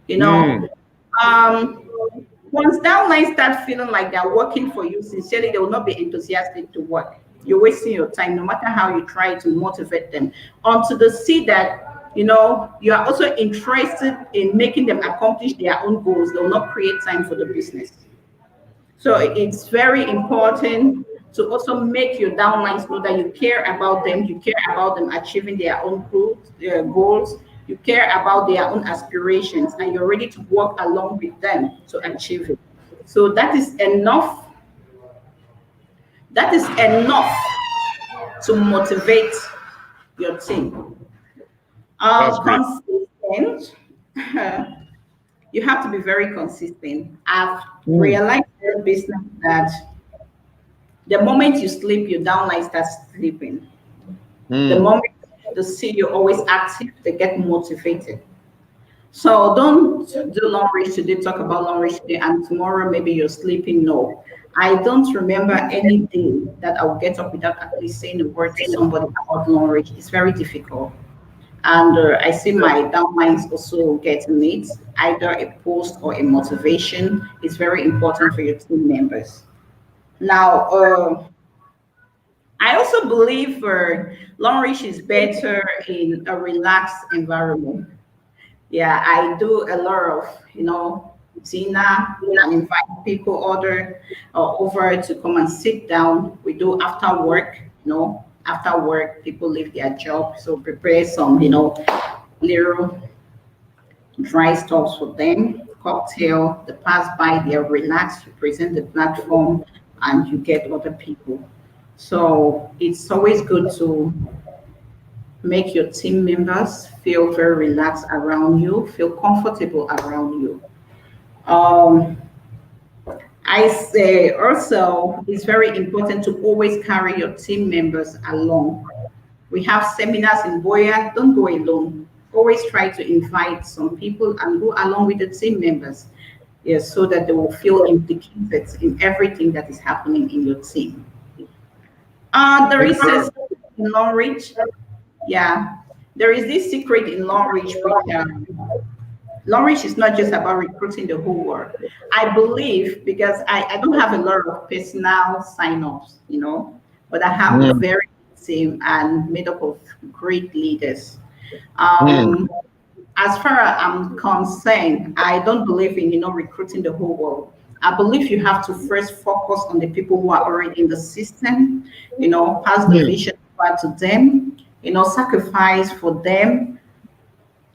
Speaker 2: You know,
Speaker 1: Mm.
Speaker 2: um, once downline start feeling like they're working for you sincerely, they will not be enthusiastic to work. You're wasting your time, no matter how you try to motivate them. Until they see that you are also interested in making them accomplish their own goals, they will not create time for the business. So it's very important to also make your downlines know that you care about them, you care about them achieving their own goals, you care about their own aspirations, and you're ready to work along with them to achieve it. So that is enough. That is enough to motivate your team.
Speaker 1: That's great.
Speaker 2: Consistent. You have to be very consistent. I've
Speaker 1: Mm.
Speaker 2: realized in business that the moment you sleep, your downline starts sleeping. The
Speaker 1: Mm.
Speaker 2: moment they see you always active, they get motivated. So don't do long reach today, talk about long reach today, and tomorrow maybe you're sleeping. No. I don't remember any day that I'll get up without at least saying a word to somebody about long reach. It's very difficult. And I see my downlines also getting it, either a post or a motivation. It's very important for your team members. Now, I also believe long reach is better in a relaxed environment. Yeah, I do a lot of, dinner and invite people over to come and sit down. We do after work, after work, people leave their job. So prepare some, little dry stuffs for them, cocktail, they pass by, they're relaxed, you present the platform, and you get other people. So it's always good to make your team members feel very relaxed around you, feel comfortable around you. Um, I say also it's very important to always carry your team members along. We have seminars in Boya, don't go alone. Always try to invite some people and go along with the team members. Yes, so that they will feel implicated in everything that is happening in your team. There
Speaker 1: It's
Speaker 2: is a
Speaker 1: very.
Speaker 2: secret in long reach. Yeah, there is this secret in long reach, which long reach is not just about recruiting the whole world. I believe because I don't have a lot of personal sign-ups, but I have a
Speaker 1: Mm.
Speaker 2: very good team and made up of great leaders.
Speaker 1: Hmm.
Speaker 2: Um, as far as I'm concerned, I don't believe in recruiting the whole world. I believe you have to first focus on the people who are already in the system, pass the
Speaker 1: Hmm.
Speaker 2: vision over to them, sacrifice for them,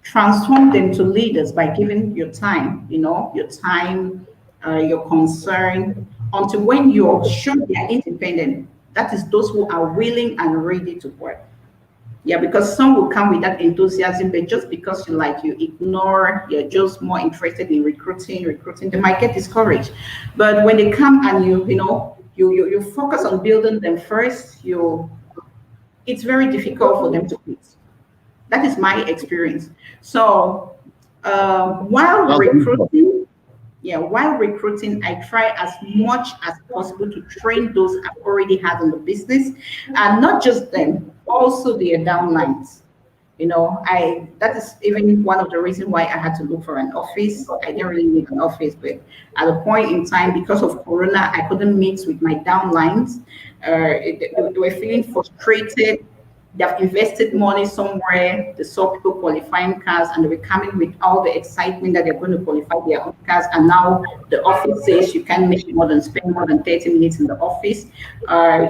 Speaker 2: transform them to leaders by giving your time, your time, your concern, until when you're sure they are independent. That is those who are willing and ready to work. Yeah, because some will come with that enthusiasm, but just because you ignore, you're just more interested in recruiting, they might get discouraged. But when they come and you focus on building them first, it's very difficult for them to quit. That is my experience. So while
Speaker 1: That's good.
Speaker 2: recruiting, yeah, while recruiting, I try as much as possible to train those I've already had in the business, and not just them, also their downlines. I that is even one of the reasons why I had to look for an office. I didn't really need an office, but at a point in time, because of Corona, I couldn't mix with my downlines. They were feeling frustrated. They've invested money somewhere. They saw people qualifying cars, and they were coming with all the excitement that they're going to qualify their own cars. And now the office says you can't spend more than 30 minutes in the office.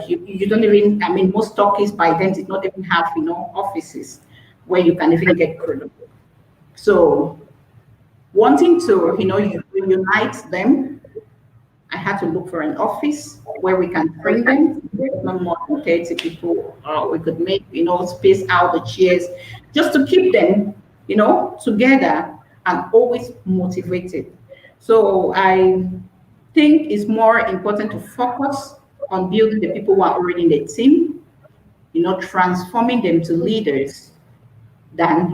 Speaker 2: You don't even. I mean, most talkies by then did not even have offices where you can even get credit. So wanting to unite them, I had to look for an office where we can train them, no more than 30 people. We could make, space out the chairs just to keep them, together and always motivated. So I think it's more important to focus on building the people who are already in the team, transforming them to leaders than,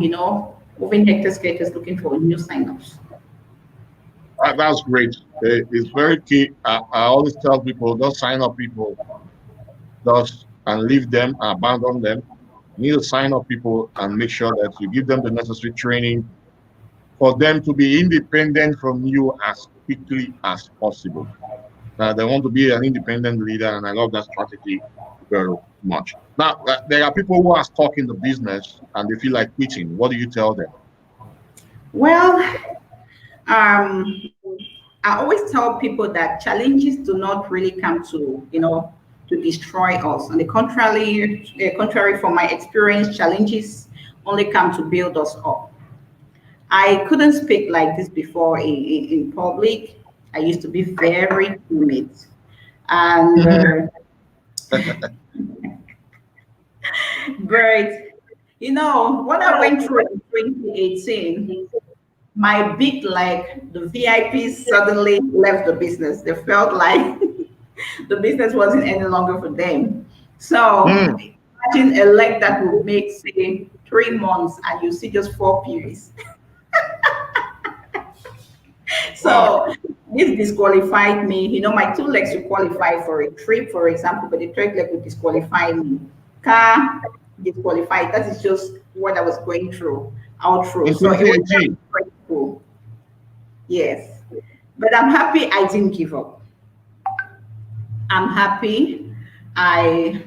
Speaker 2: moving hectares skaters looking for new sign-ups.
Speaker 1: That's great. It's very key. I always tell people, don't sign up people, just and leave them, abandon them. You need to sign up people and make sure that you give them the necessary training for them to be independent from you as quickly as possible. They want to be an independent leader, and I love that strategy very much. Now, there are people who are stuck in the business and they feel like quitting. What do you tell them?
Speaker 2: Well, I always tell people that challenges do not really come to destroy us. On the contrary, from my experience, challenges only come to build us up. I couldn't speak like this before in public. I used to be very timid. And but what I went through in 2018, my big leg, the VIPs suddenly left the business. They felt like the business wasn't any longer for them. So
Speaker 1: Hmm.
Speaker 2: imagine a leg that would make, say, 3 months and you see just 4 periods.
Speaker 1: Wow.
Speaker 2: So this disqualified me. My two legs would qualify for a trip, for example, but the third leg would disqualify me. Car disqualified. That is just what I was going through, out through.
Speaker 1: In
Speaker 2: So it was very
Speaker 1: 2018.
Speaker 2: stressful. Yes. But I'm happy I didn't give up. I'm happy I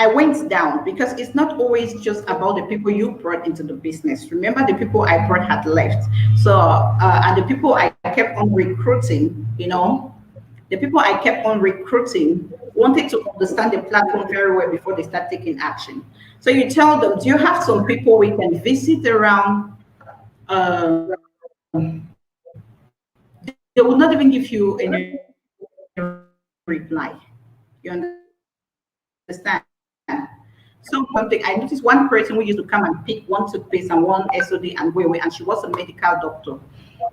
Speaker 2: I went down because it's not always just about the people you brought into the business. Remember, the people I brought had left. So, and the people I kept on recruiting, the people I kept on recruiting wanted to understand the platform very well before they start taking action. So you tell them, do you have some people we can visit around? They will not even give you any reply. You understand? Some something. I noticed one person who used to come and pick one toothpaste and one SOD and go away, and she was a medical doctor.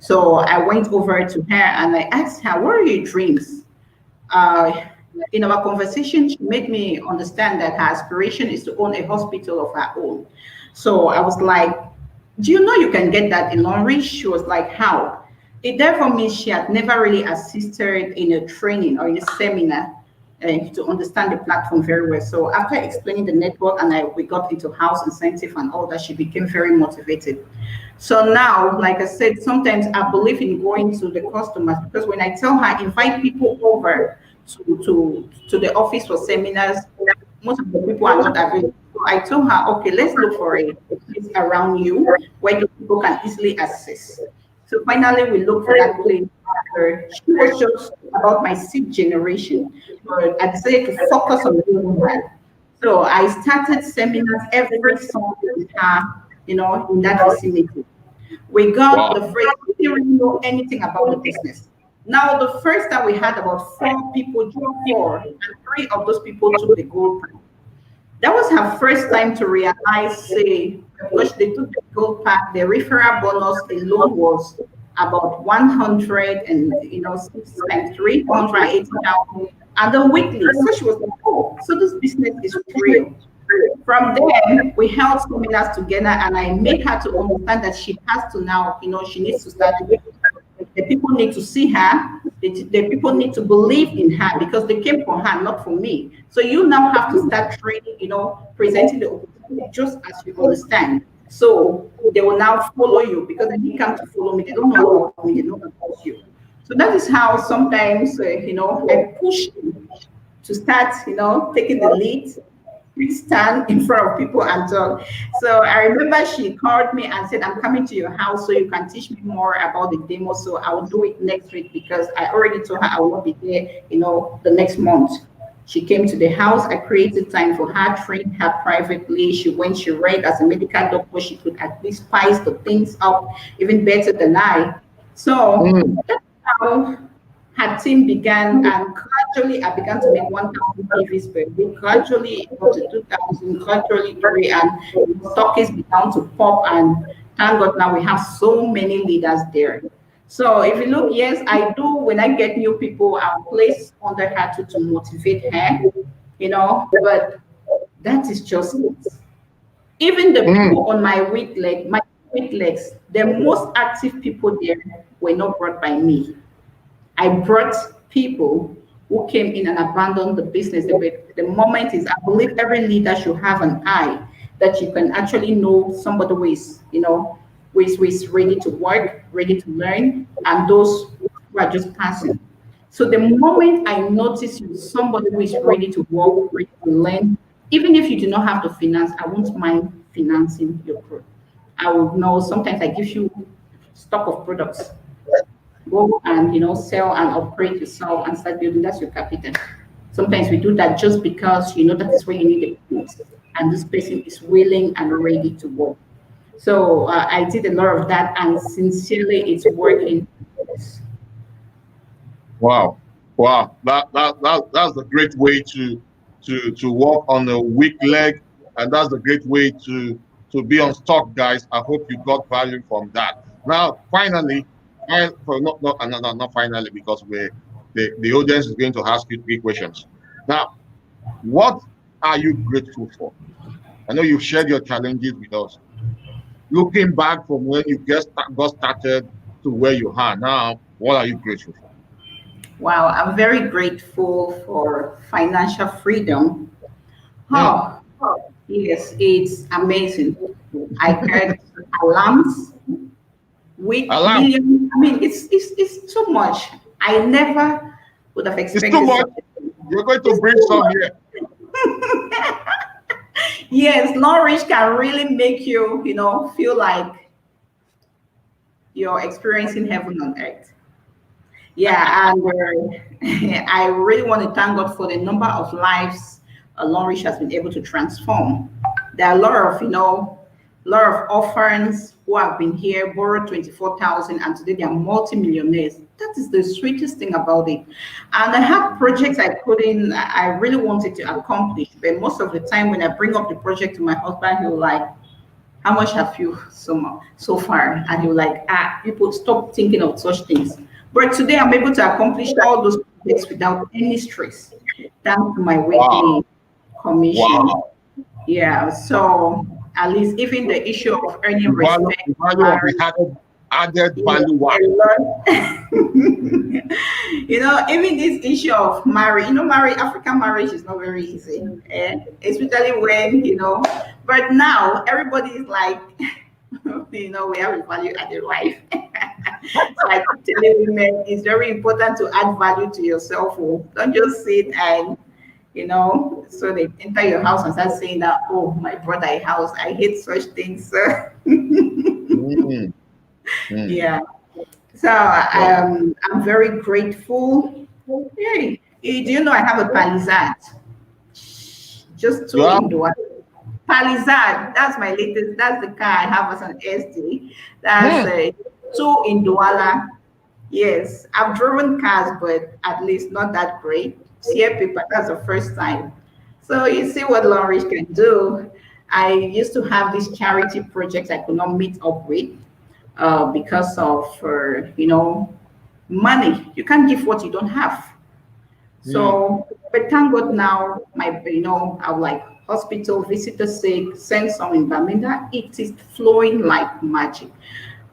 Speaker 2: So I went over to her and I asked her, "What are your dreams?" In our conversation, she made me understand that her aspiration is to own a hospital of her own. So I was like, do you know you can get that in Longreach? She was like, how? It therefore means she had never really assisted in a training or in a seminar to understand the platform very well. So after explaining the network and we got into house incentive and all that, she became very motivated. So now, like I said, sometimes I believe in going to the customers because when I tell her invite people over to the office for seminars, most of the people are not available. So I told her, okay, let's look for a place around you where the people can easily access. So finally, we looked for that place. She was just about my seed generation, but I decided to focus on the. So I started seminars every Sunday with her, in that vicinity. We got
Speaker 1: Wow.
Speaker 2: the first, we didn't really know anything about the business. Now, the first time we had about four people, just four, and three of those people took the gold pack. That was her first time to realize, say, because they took the gold pack, the referral bonus alone was about 100 and 380,000 and then weekly. So she was like, oh, so this business is real. From there, we held seminars together, and I made her to understand that she has to now, she needs to start. The people need to see her. The people need to believe in her because they came for her, not for me. So you now have to start training, presenting the opportunity just as you understand. So they will now follow you because they didn't come to follow me. They don't know about me. They know about you. So that is how sometimes, I push you to start, taking the lead, please stand in front of people and talk. So I remember she called me and said, I'm coming to your house so you can teach me more about the demo. So I will do it next week because I already told her I will not be there, the next month. She came to the house. I created time for her, trained her privately. She went, she read as a medical doctor. She could at least spice the things up even better than I. So
Speaker 1: Mm.
Speaker 2: that's how her team began, and gradually I began to make 1,000 PVs per week. Gradually it got to 2,000, gradually three, and stockings began to pop. And thank God now we have so many leaders there. So if you look, yes, I do. When I get new people, I'll place under her to motivate her, But that is just it. Even the
Speaker 1: Mm.
Speaker 2: people on my weak legs, the most active people there were not brought by me. I brought people who came in and abandoned the business. The moment is, I believe every leader should have an eye that you can actually know somebody who is ready to work, ready to learn, and those who are just passing. So the moment I notice you, somebody who is ready to work, ready to learn, even if you do not have the finance, I won't mind financing your growth. I will know sometimes I give you stock of products, go and sell and upgrade yourself and start building. That's your capital. Sometimes we do that just because that is where you need a place, and this person is willing and ready to work. So I did a lot of that, and sincerely, it's working. Yes.
Speaker 1: Wow. Wow. That's a great way to walk on a weak leg. And that's a great way to be on stock, guys. I hope you got value from that. Now, finally, not finally, because the audience is going to ask you three questions. Now, what are you grateful for? I know you've shared your challenges with us. Looking back from when you got started to where you are now, what are you grateful for?
Speaker 2: Wow, I'm very grateful for financial freedom.
Speaker 1: Hmm.
Speaker 2: Oh, yes, it's amazing. I heard alarms with
Speaker 1: Alarm.
Speaker 2: millions. I mean, it's too much. I never would have
Speaker 1: It's too
Speaker 2: expected
Speaker 1: much.
Speaker 2: such a thing.
Speaker 1: You're going to
Speaker 2: It's
Speaker 1: bring
Speaker 2: too
Speaker 1: some
Speaker 2: much.
Speaker 1: here.
Speaker 2: Yes, knowledge can really make you, feel like you're experiencing heaven on earth. Yeah, and I really want to thank God for the number of lives Launch has been able to transform. There are a lot of orphans who have been here, borrowed 24,000, and today they are multimillionaires. That is the sweetest thing about it. And I have projects I really wanted to accomplish, but most of the time when I bring up the project to my husband, he'll like, how much have you so far? And he'll like, people stop thinking of such things. But today I'm able to accomplish all those projects without any stress, thanks to my
Speaker 1: Wow.
Speaker 2: weekly commission.
Speaker 1: Wow.
Speaker 2: Yeah, so at least even the issue of earning respect,
Speaker 1: The value of the
Speaker 2: marriage,
Speaker 1: added
Speaker 2: yeah,
Speaker 1: value. Wow.
Speaker 2: a lot. Even this issue of marriage, marriage, African marriage is not very easy, especially when, but now everybody is like, we have a value added life. So I keep telling women it's very important to add value to yourself. Oh. Don't just sit and So they enter your house and start saying that, oh, my brother house, I hate such things. So
Speaker 1: Mm, mm.
Speaker 2: yeah. So
Speaker 1: Well,
Speaker 2: I'm very grateful. Hey, do you know I have a palisade? Just
Speaker 1: you
Speaker 2: two
Speaker 1: have.
Speaker 2: indoor. Palisade, that's my latest. That's the car I have as an SD. That's
Speaker 1: Hmm.
Speaker 2: two in Douala. Yes, I've driven cars, but at least not that great. Steer paper, that's the first time. So you see what Long Rich can do. I used to have these charity projects I could not meet up with because of, money. You can't give what you don't have.
Speaker 1: Hmm.
Speaker 2: So, but thank God now, I'm like hospital visitor sick, send some in Bermuda. It is flowing like magic.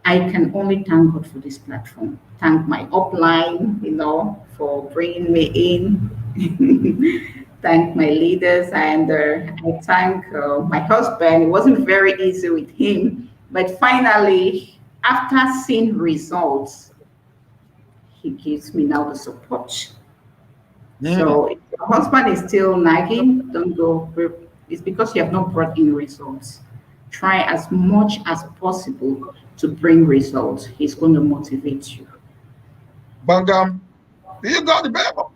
Speaker 2: I can only thank God for this platform. Thank my upline, for bringing me in. Thank my leaders, and I thank my husband. It wasn't very easy with him, but finally, after seeing results, he gives me now the support.
Speaker 1: Hmm.
Speaker 2: So if your husband is still nagging, don't go. It's because you have not brought in results. Try as much as possible to bring results. He's going to motivate you.
Speaker 1: Bangam, you got the Bible.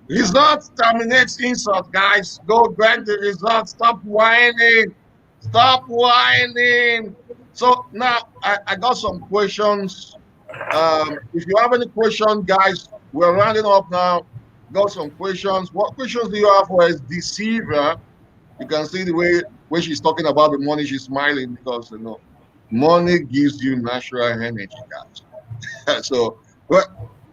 Speaker 1: Results terminates insult, guys. Go grant the results. Stop whining. Stop whining. So now I got some questions. If you have any questions, guys, we're rounding up now. Got some questions. What questions do you have for us, Deceiver? You can see the way when she's talking about the money, she's smiling because money gives you natural energy, guys. So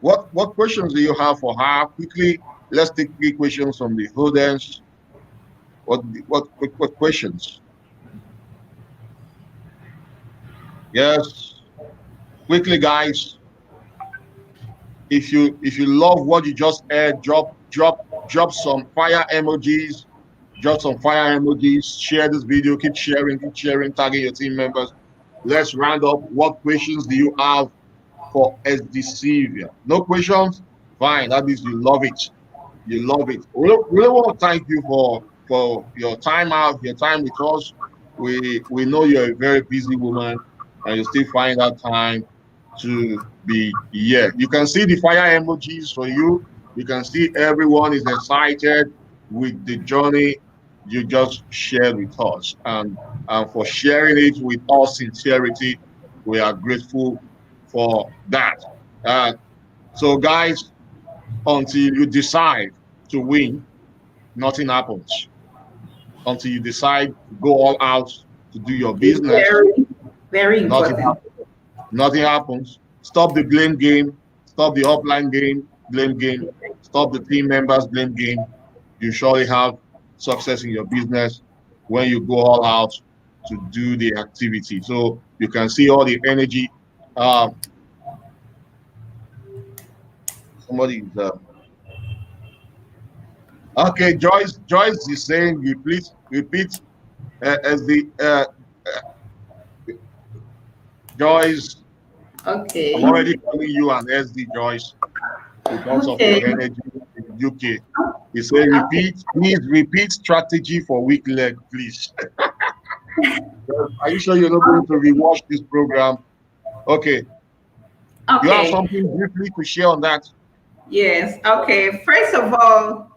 Speaker 1: what questions do you have for her? Quickly, let's take three questions from the audience. What questions? Yes, quickly, guys. If you love what you just heard, drop some fire emojis. Drop some fire emojis. Share this video. Keep sharing, tagging your team members. Let's round up. What questions do you have for SD Sylvia? No questions? Fine. That means you love it. You love it. We want to thank you for your time out, your time with us. We know you're a very busy woman, and you still find that time to be here. You can see the fire emojis for you. You can see everyone is excited with the journey you just shared with us, and for sharing it with all sincerity. We are grateful for that. Uh, so, guys, until you decide to win, nothing happens. Until you decide to go all out to do your
Speaker 2: It's
Speaker 1: business,
Speaker 2: very, very
Speaker 1: nothing
Speaker 2: important.
Speaker 1: happens. Nothing happens. Stop the blame game. Stop the upline game, blame game. Stop the team members blame game. You surely have success in your business when you go all out to do the activity. So you can see all the energy. Uh, somebody is okay. Joyce is saying repeat as the Joyce. I'm
Speaker 2: Okay.
Speaker 1: already calling you an SD Joyce because of
Speaker 2: Okay.
Speaker 1: your energy in UK. He said,
Speaker 2: Okay.
Speaker 1: please repeat strategy for weak leg, please. Are you sure you're not going to rewatch this program? Okay. You have
Speaker 2: Okay.
Speaker 1: something briefly to share on that?
Speaker 2: Yes. Okay. First of all,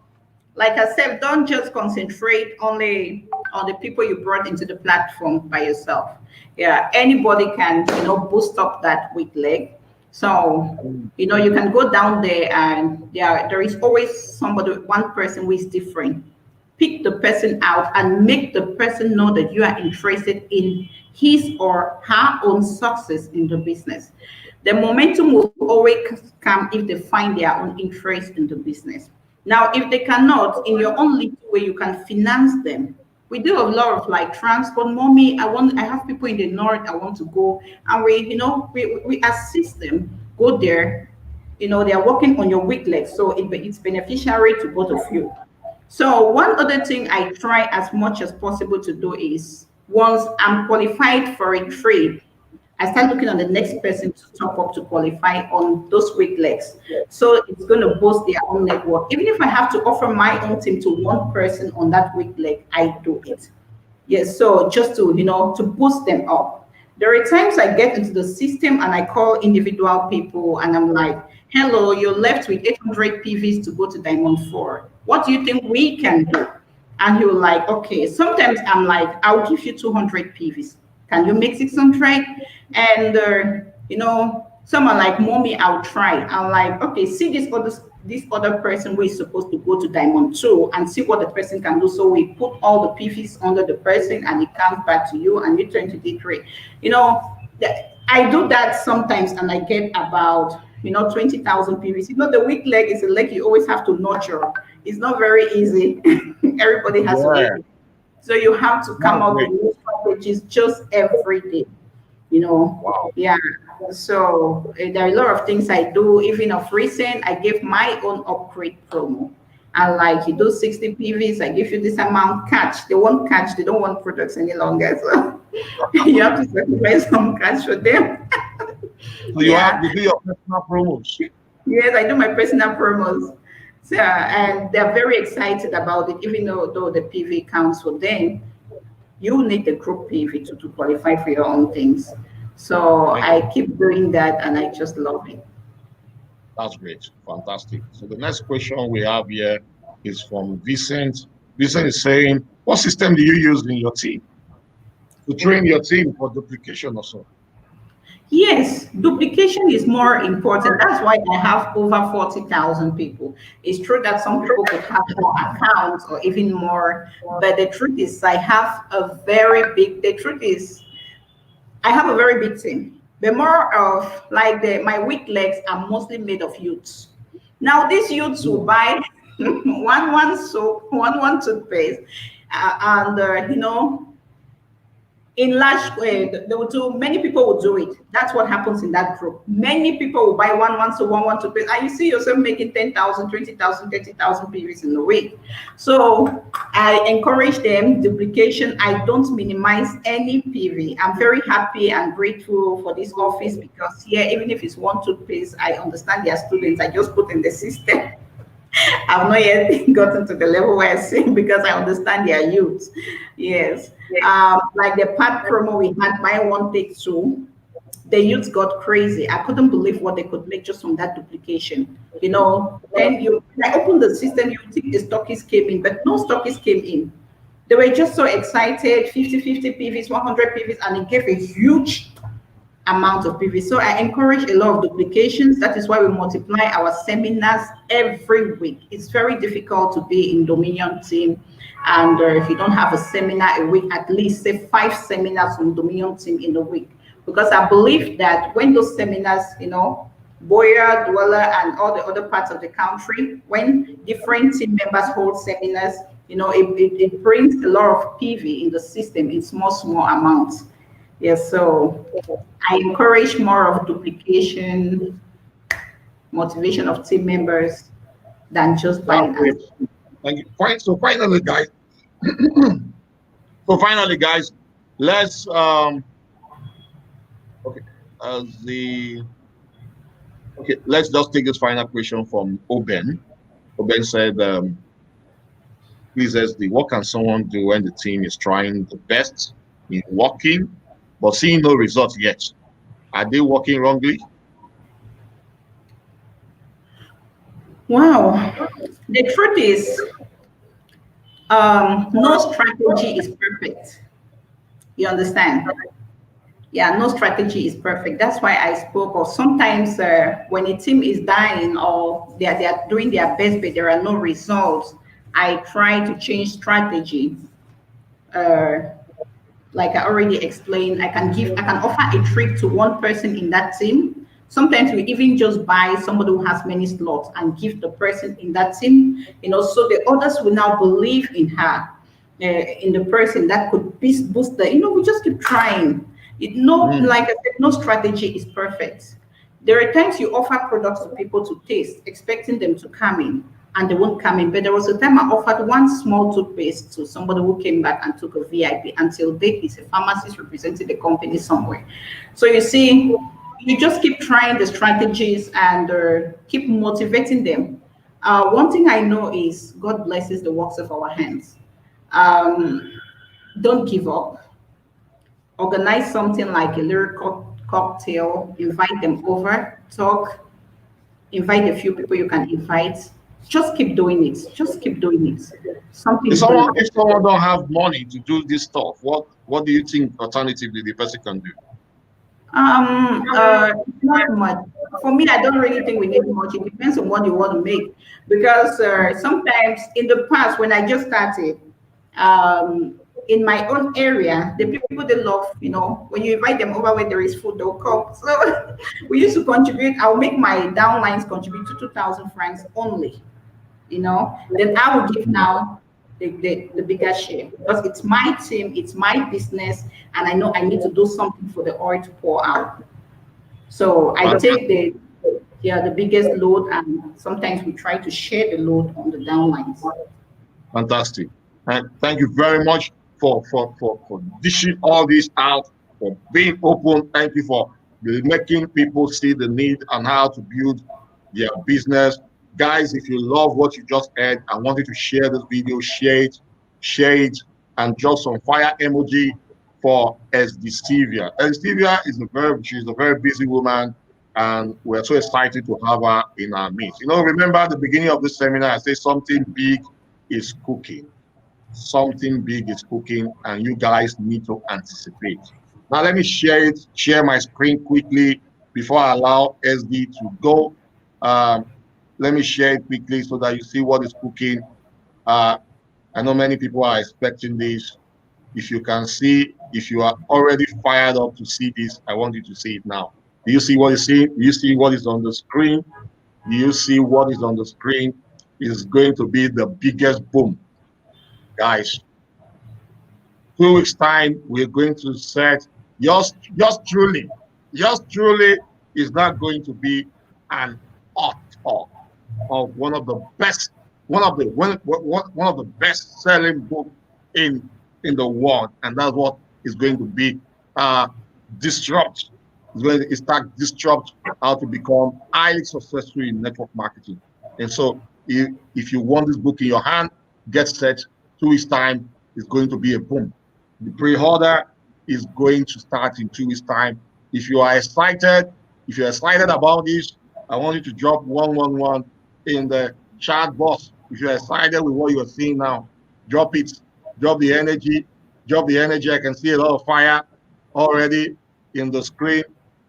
Speaker 2: like I said, don't just concentrate only on the people you brought into the platform by yourself. Yeah, anybody can, boost up that weak leg. So, you can go down there and there is always somebody, one person who is different. Pick the person out and make the person know that you are interested in his or her own success in the business. The momentum will always come if they find their own interest in the business. Now, if they cannot, in your own little way, you can finance them. We do a lot of like transport. Mommy, I have people in the north, I want to go. And we assist them, go there. They are working on your weak legs. So it's beneficiary to both of you. So one other thing I try as much as possible to do is once I'm qualified for a trade, I start looking on the next person to top up to qualify on those weak legs. So it's going to boost their own network. Even if I have to offer my own team to one person on that weak leg, I do it. Yes, so just to to boost them up. There are times I get into the system and I call individual people and I'm like, "Hello, you're left with 800 PVs to go to Diamond 4. What do you think we can do?" And he will like, "Okay." Sometimes I'm like, "I'll give you 200 PVs. Can you make 600?" And someone like, "Mommy, I'll try." I'm like, "Okay, see this other person who is supposed to go to Diamond 2 and see what the person can do." So we put all the PVs under the person and it comes back to you and you turn to D3. I do that sometimes and I get about 20,000 PVs. The weak leg is a leg you always have to nurture. It's not very easy. Everybody has a weak
Speaker 1: Yeah,
Speaker 2: leg. So you have to come
Speaker 1: that's
Speaker 2: up with
Speaker 1: great.
Speaker 2: new strategies just every day you know
Speaker 1: Wow.
Speaker 2: yeah. So there are a lot of things I do. Even of recent, I gave my own upgrade promo, and like, you do 60 PVs, I give you this amount. Catch, they won't catch, they don't want products any longer, so you have to sacrifice some cash for them.
Speaker 1: So
Speaker 2: Yeah.
Speaker 1: you do your personal promos.
Speaker 2: Yes, I do my personal promos. So, and they're very excited about it, even though the PV counts for them. You need the group PV to qualify for your own things. So
Speaker 1: Thank you.
Speaker 2: I keep doing that and I just love it.
Speaker 1: That's great. Fantastic. So the next question we have here is from Vincent. Vincent is saying, what system do you use in your team to train your team for duplication or so?
Speaker 2: Yes, duplication is more important. That's why I have over 40,000 people. It's true that some people could have more accounts or even more, but the truth is, the truth is, I have a very big team. The more of like my weak legs are mostly made of youths. Now these youths will
Speaker 1: Mm.
Speaker 2: buy one soap, one toothpaste, and in large way, they will do. Many people will do it. That's what happens in that group. Many people will buy one soap, one toothpaste, and you see yourself making 10,000, 20,000, 30,000 PVs in a week. So I encourage them duplication. I don't minimize any PV. I'm very happy and grateful for this office because here, even if it's one toothpaste, I understand their students. I just put in the system. I've not yet gotten to the level where I sing because I understand their youth. Yes. Like the part promo we had, buy one, take two. The youth got crazy. I couldn't believe what they could make just from that duplication. Then you I opened the system, you think the stockists came in, but no stockists came in. They were just so excited, 50-50 PVs, 100 PVs, and it gave a huge amount of PV. So I encourage a lot of duplications. That is why we multiply our seminars every week. It's very difficult to be in Dominion team. And if you don't have a seminar a week, at least say 5 seminars on Dominion team in a week. Because I believe that when those seminars, Boyer, Dweller, and all the other parts of the country, when different team members hold seminars, it brings a lot of PV in the system in small amounts. Yes, so I encourage more of duplication, motivation of team members than just
Speaker 1: That's
Speaker 2: buying and
Speaker 1: great. Thank you. Fine. So finally, guys, let's okay. As the Okay, let's just take this final question from Oben. Oben said, please SD, what can someone do when the team is trying the best in working but seeing no results yet? Are they working wrongly?
Speaker 2: wow. The truth is, no strategy is perfect. You understand? Yeah, no strategy is perfect. That's why I spoke. Or sometimes when a team is dying or they are doing their best but there are no results, I try to change strategy. Uh, like I already explained, I can offer a trick to one person in that team. Sometimes we even just buy somebody who has many slots and give the person in that team, so the others will now believe in her, in the person that could boost the, we just keep trying.
Speaker 1: Mm,
Speaker 2: Like I said, no strategy is perfect. There are times you offer products to people to taste, expecting them to come in. and they won't come in. But there was a time I offered one small toothpaste to somebody who came back and took a VIP. Until date, he's a pharmacist representing the company somewhere. So you see, you just keep trying the strategies and keep motivating them. One thing I know is God blesses the works of our hands. Um, don't give up. Organize something like a lyrical cocktail, invite them over, talk, invite a few people you can invite. Just keep doing it. Just keep doing it. Something
Speaker 1: If
Speaker 2: is going
Speaker 1: someone
Speaker 2: to
Speaker 1: if someone don't have money to do this stuff, what do you think alternatively the person can do?
Speaker 2: not much. For me, I don't really think we need much. It depends on what you want to make. Because sometimes in the past, when I just started, in my own area, the people they love, when you invite them over where there is food, they'll come. So we used to contribute. I'll make my downlines contribute to 2,000 francs only. Then I will give now the bigger share because it's my team, it's my business, and I know I need to do something for the oil to pour out. So I take the biggest load, and sometimes we try to share the load on the downlines.
Speaker 1: Fantastic. And thank you very much for dishing all this out, for being open. Thank you for making people see the need and how to build their business. Guys, if you love what you just heard, I want you to share this video, share it, and drop some fire emoji for SD Sylvia. SD Sylvia she's a very busy woman, and we're so excited to have her in our midst. Remember at the beginning of this seminar, I said something big is cooking. Something big is cooking, and you guys need to anticipate. Now, let me share my screen quickly before I allow SD to go. Um, let me share it quickly so that you see what is cooking. Uh, I know many people are expecting this. If you can see, if you are already fired up to see this, I want you to see it now. Do you see what you see? Do you see what is on the screen? Do you see what is on the screen? Is going to be the biggest boom, guys. 2 weeks time, we're going to set yours truly is not going to be an author of one of the best selling book in the world, and that's what is going to be disrupt. It's going to start disrupt how to become highly successful in network marketing. And so, if you want this book in your hand, get set. 2 weeks time is going to be a boom. The pre-order is going to start in 2 weeks time. If you're excited about this, I want you to drop 111 in the chat box. If you're excited with what you're seeing now, drop it. Drop the energy. Drop the energy. I can see a lot of fire already in the screen.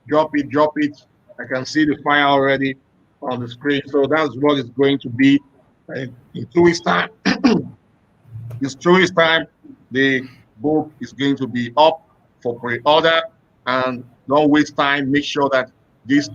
Speaker 1: Drop it. Drop it. I can see the fire already on the screen. So that's what it's going to be in 2 weeks time. It's 2 weeks time. The book is going to be up for pre-order, and don't waste time. Make sure that this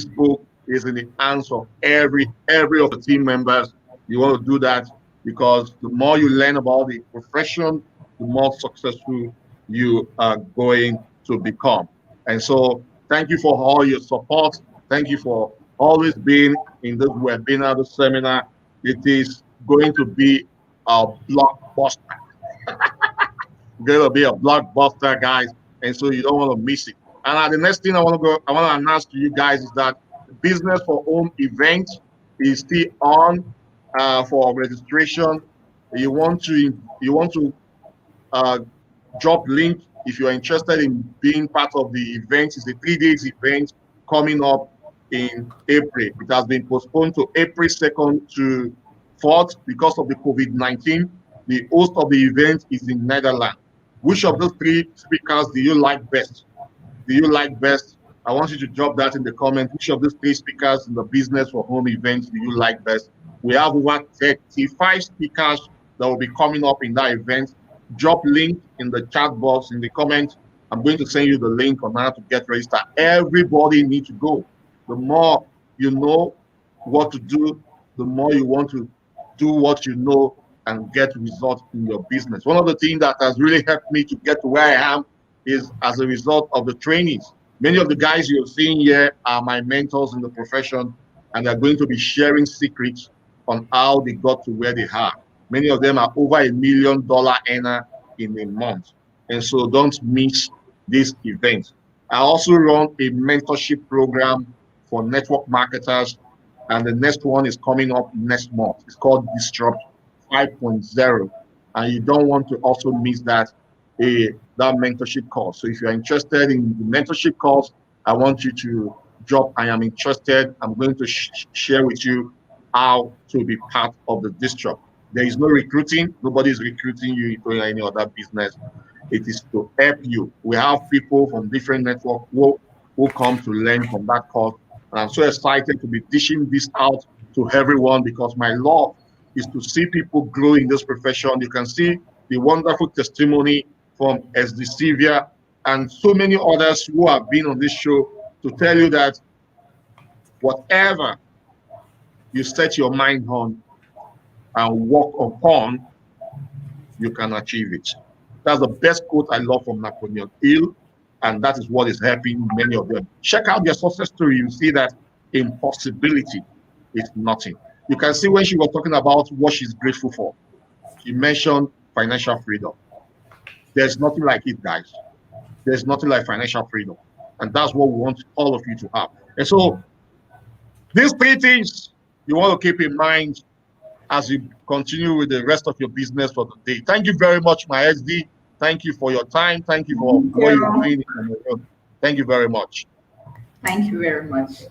Speaker 1: book is in the hands of every of the team members. You want to do that because the more you learn about the profession, the more successful you are going to become. And so thank you for all your support. Thank you for always being in this webinar, this seminar. It is going to be a blockbuster. Going to be a blockbuster, guys, and so you don't want to miss it. And the next thing I want to announce to you guys is that the business for home event is still on for registration. You want to uh, drop link if you are interested in being part of the event. It's a 3 days event coming up in April. It has been postponed to April 2nd to 4th because of the COVID-19. The host of the event is in Netherlands. Which of those three speakers do you like best? Do you like best? I want you to drop that in the comments. Which of these three speakers in the business for home events do you like best? We have over 35 speakers that will be coming up in that event. Drop link in the chat box in the comments. I'm going to send you the link on how to get registered. Everybody needs to go. The more you know what to do, the more you want to do what you know and get results in your business. One of the things that has really helped me to get to where I am is as a result of the trainings. Many of the guys you're seeing here are my mentors in the profession, and they're going to be sharing secrets on how they got to where they are. Many of them are over $1 million earner in a month. And so don't miss this event. I also run a mentorship program for network marketers, and the next one is coming up next month. It's called Disrupt 5.0, and you don't want to also miss that mentorship course. So if you're interested in the mentorship course, I want you to drop I am interested. I'm going to share with you how to be part of the Disrupt. There is no recruiting. Nobody is recruiting you into any other business. It is to help you. We have people from different networks who come to learn from that course. And I'm so excited to be dishing this out to everyone because my love is to see people grow in this profession. You can see the wonderful testimony from SD Sylvia and so many others who have been on this show to tell you that whatever you set your mind on and work upon, you can achieve it. That's the best quote I love from Napoleon Hill, and that is what is helping many of them. Check out their success story. You see that impossibility is nothing. You can see when she was talking about what she's grateful for, she mentioned financial freedom. There's nothing like it, guys. There's nothing like financial freedom. And that's what we want all of you to have. And so these three things you want to keep in mind as you continue with the rest of your business for the day. Thank you very much, my XD. Thank you for your time. Thank you for
Speaker 2: Thank
Speaker 1: what you're
Speaker 2: you.
Speaker 1: doing. Thank you very much.
Speaker 2: Thank you very much.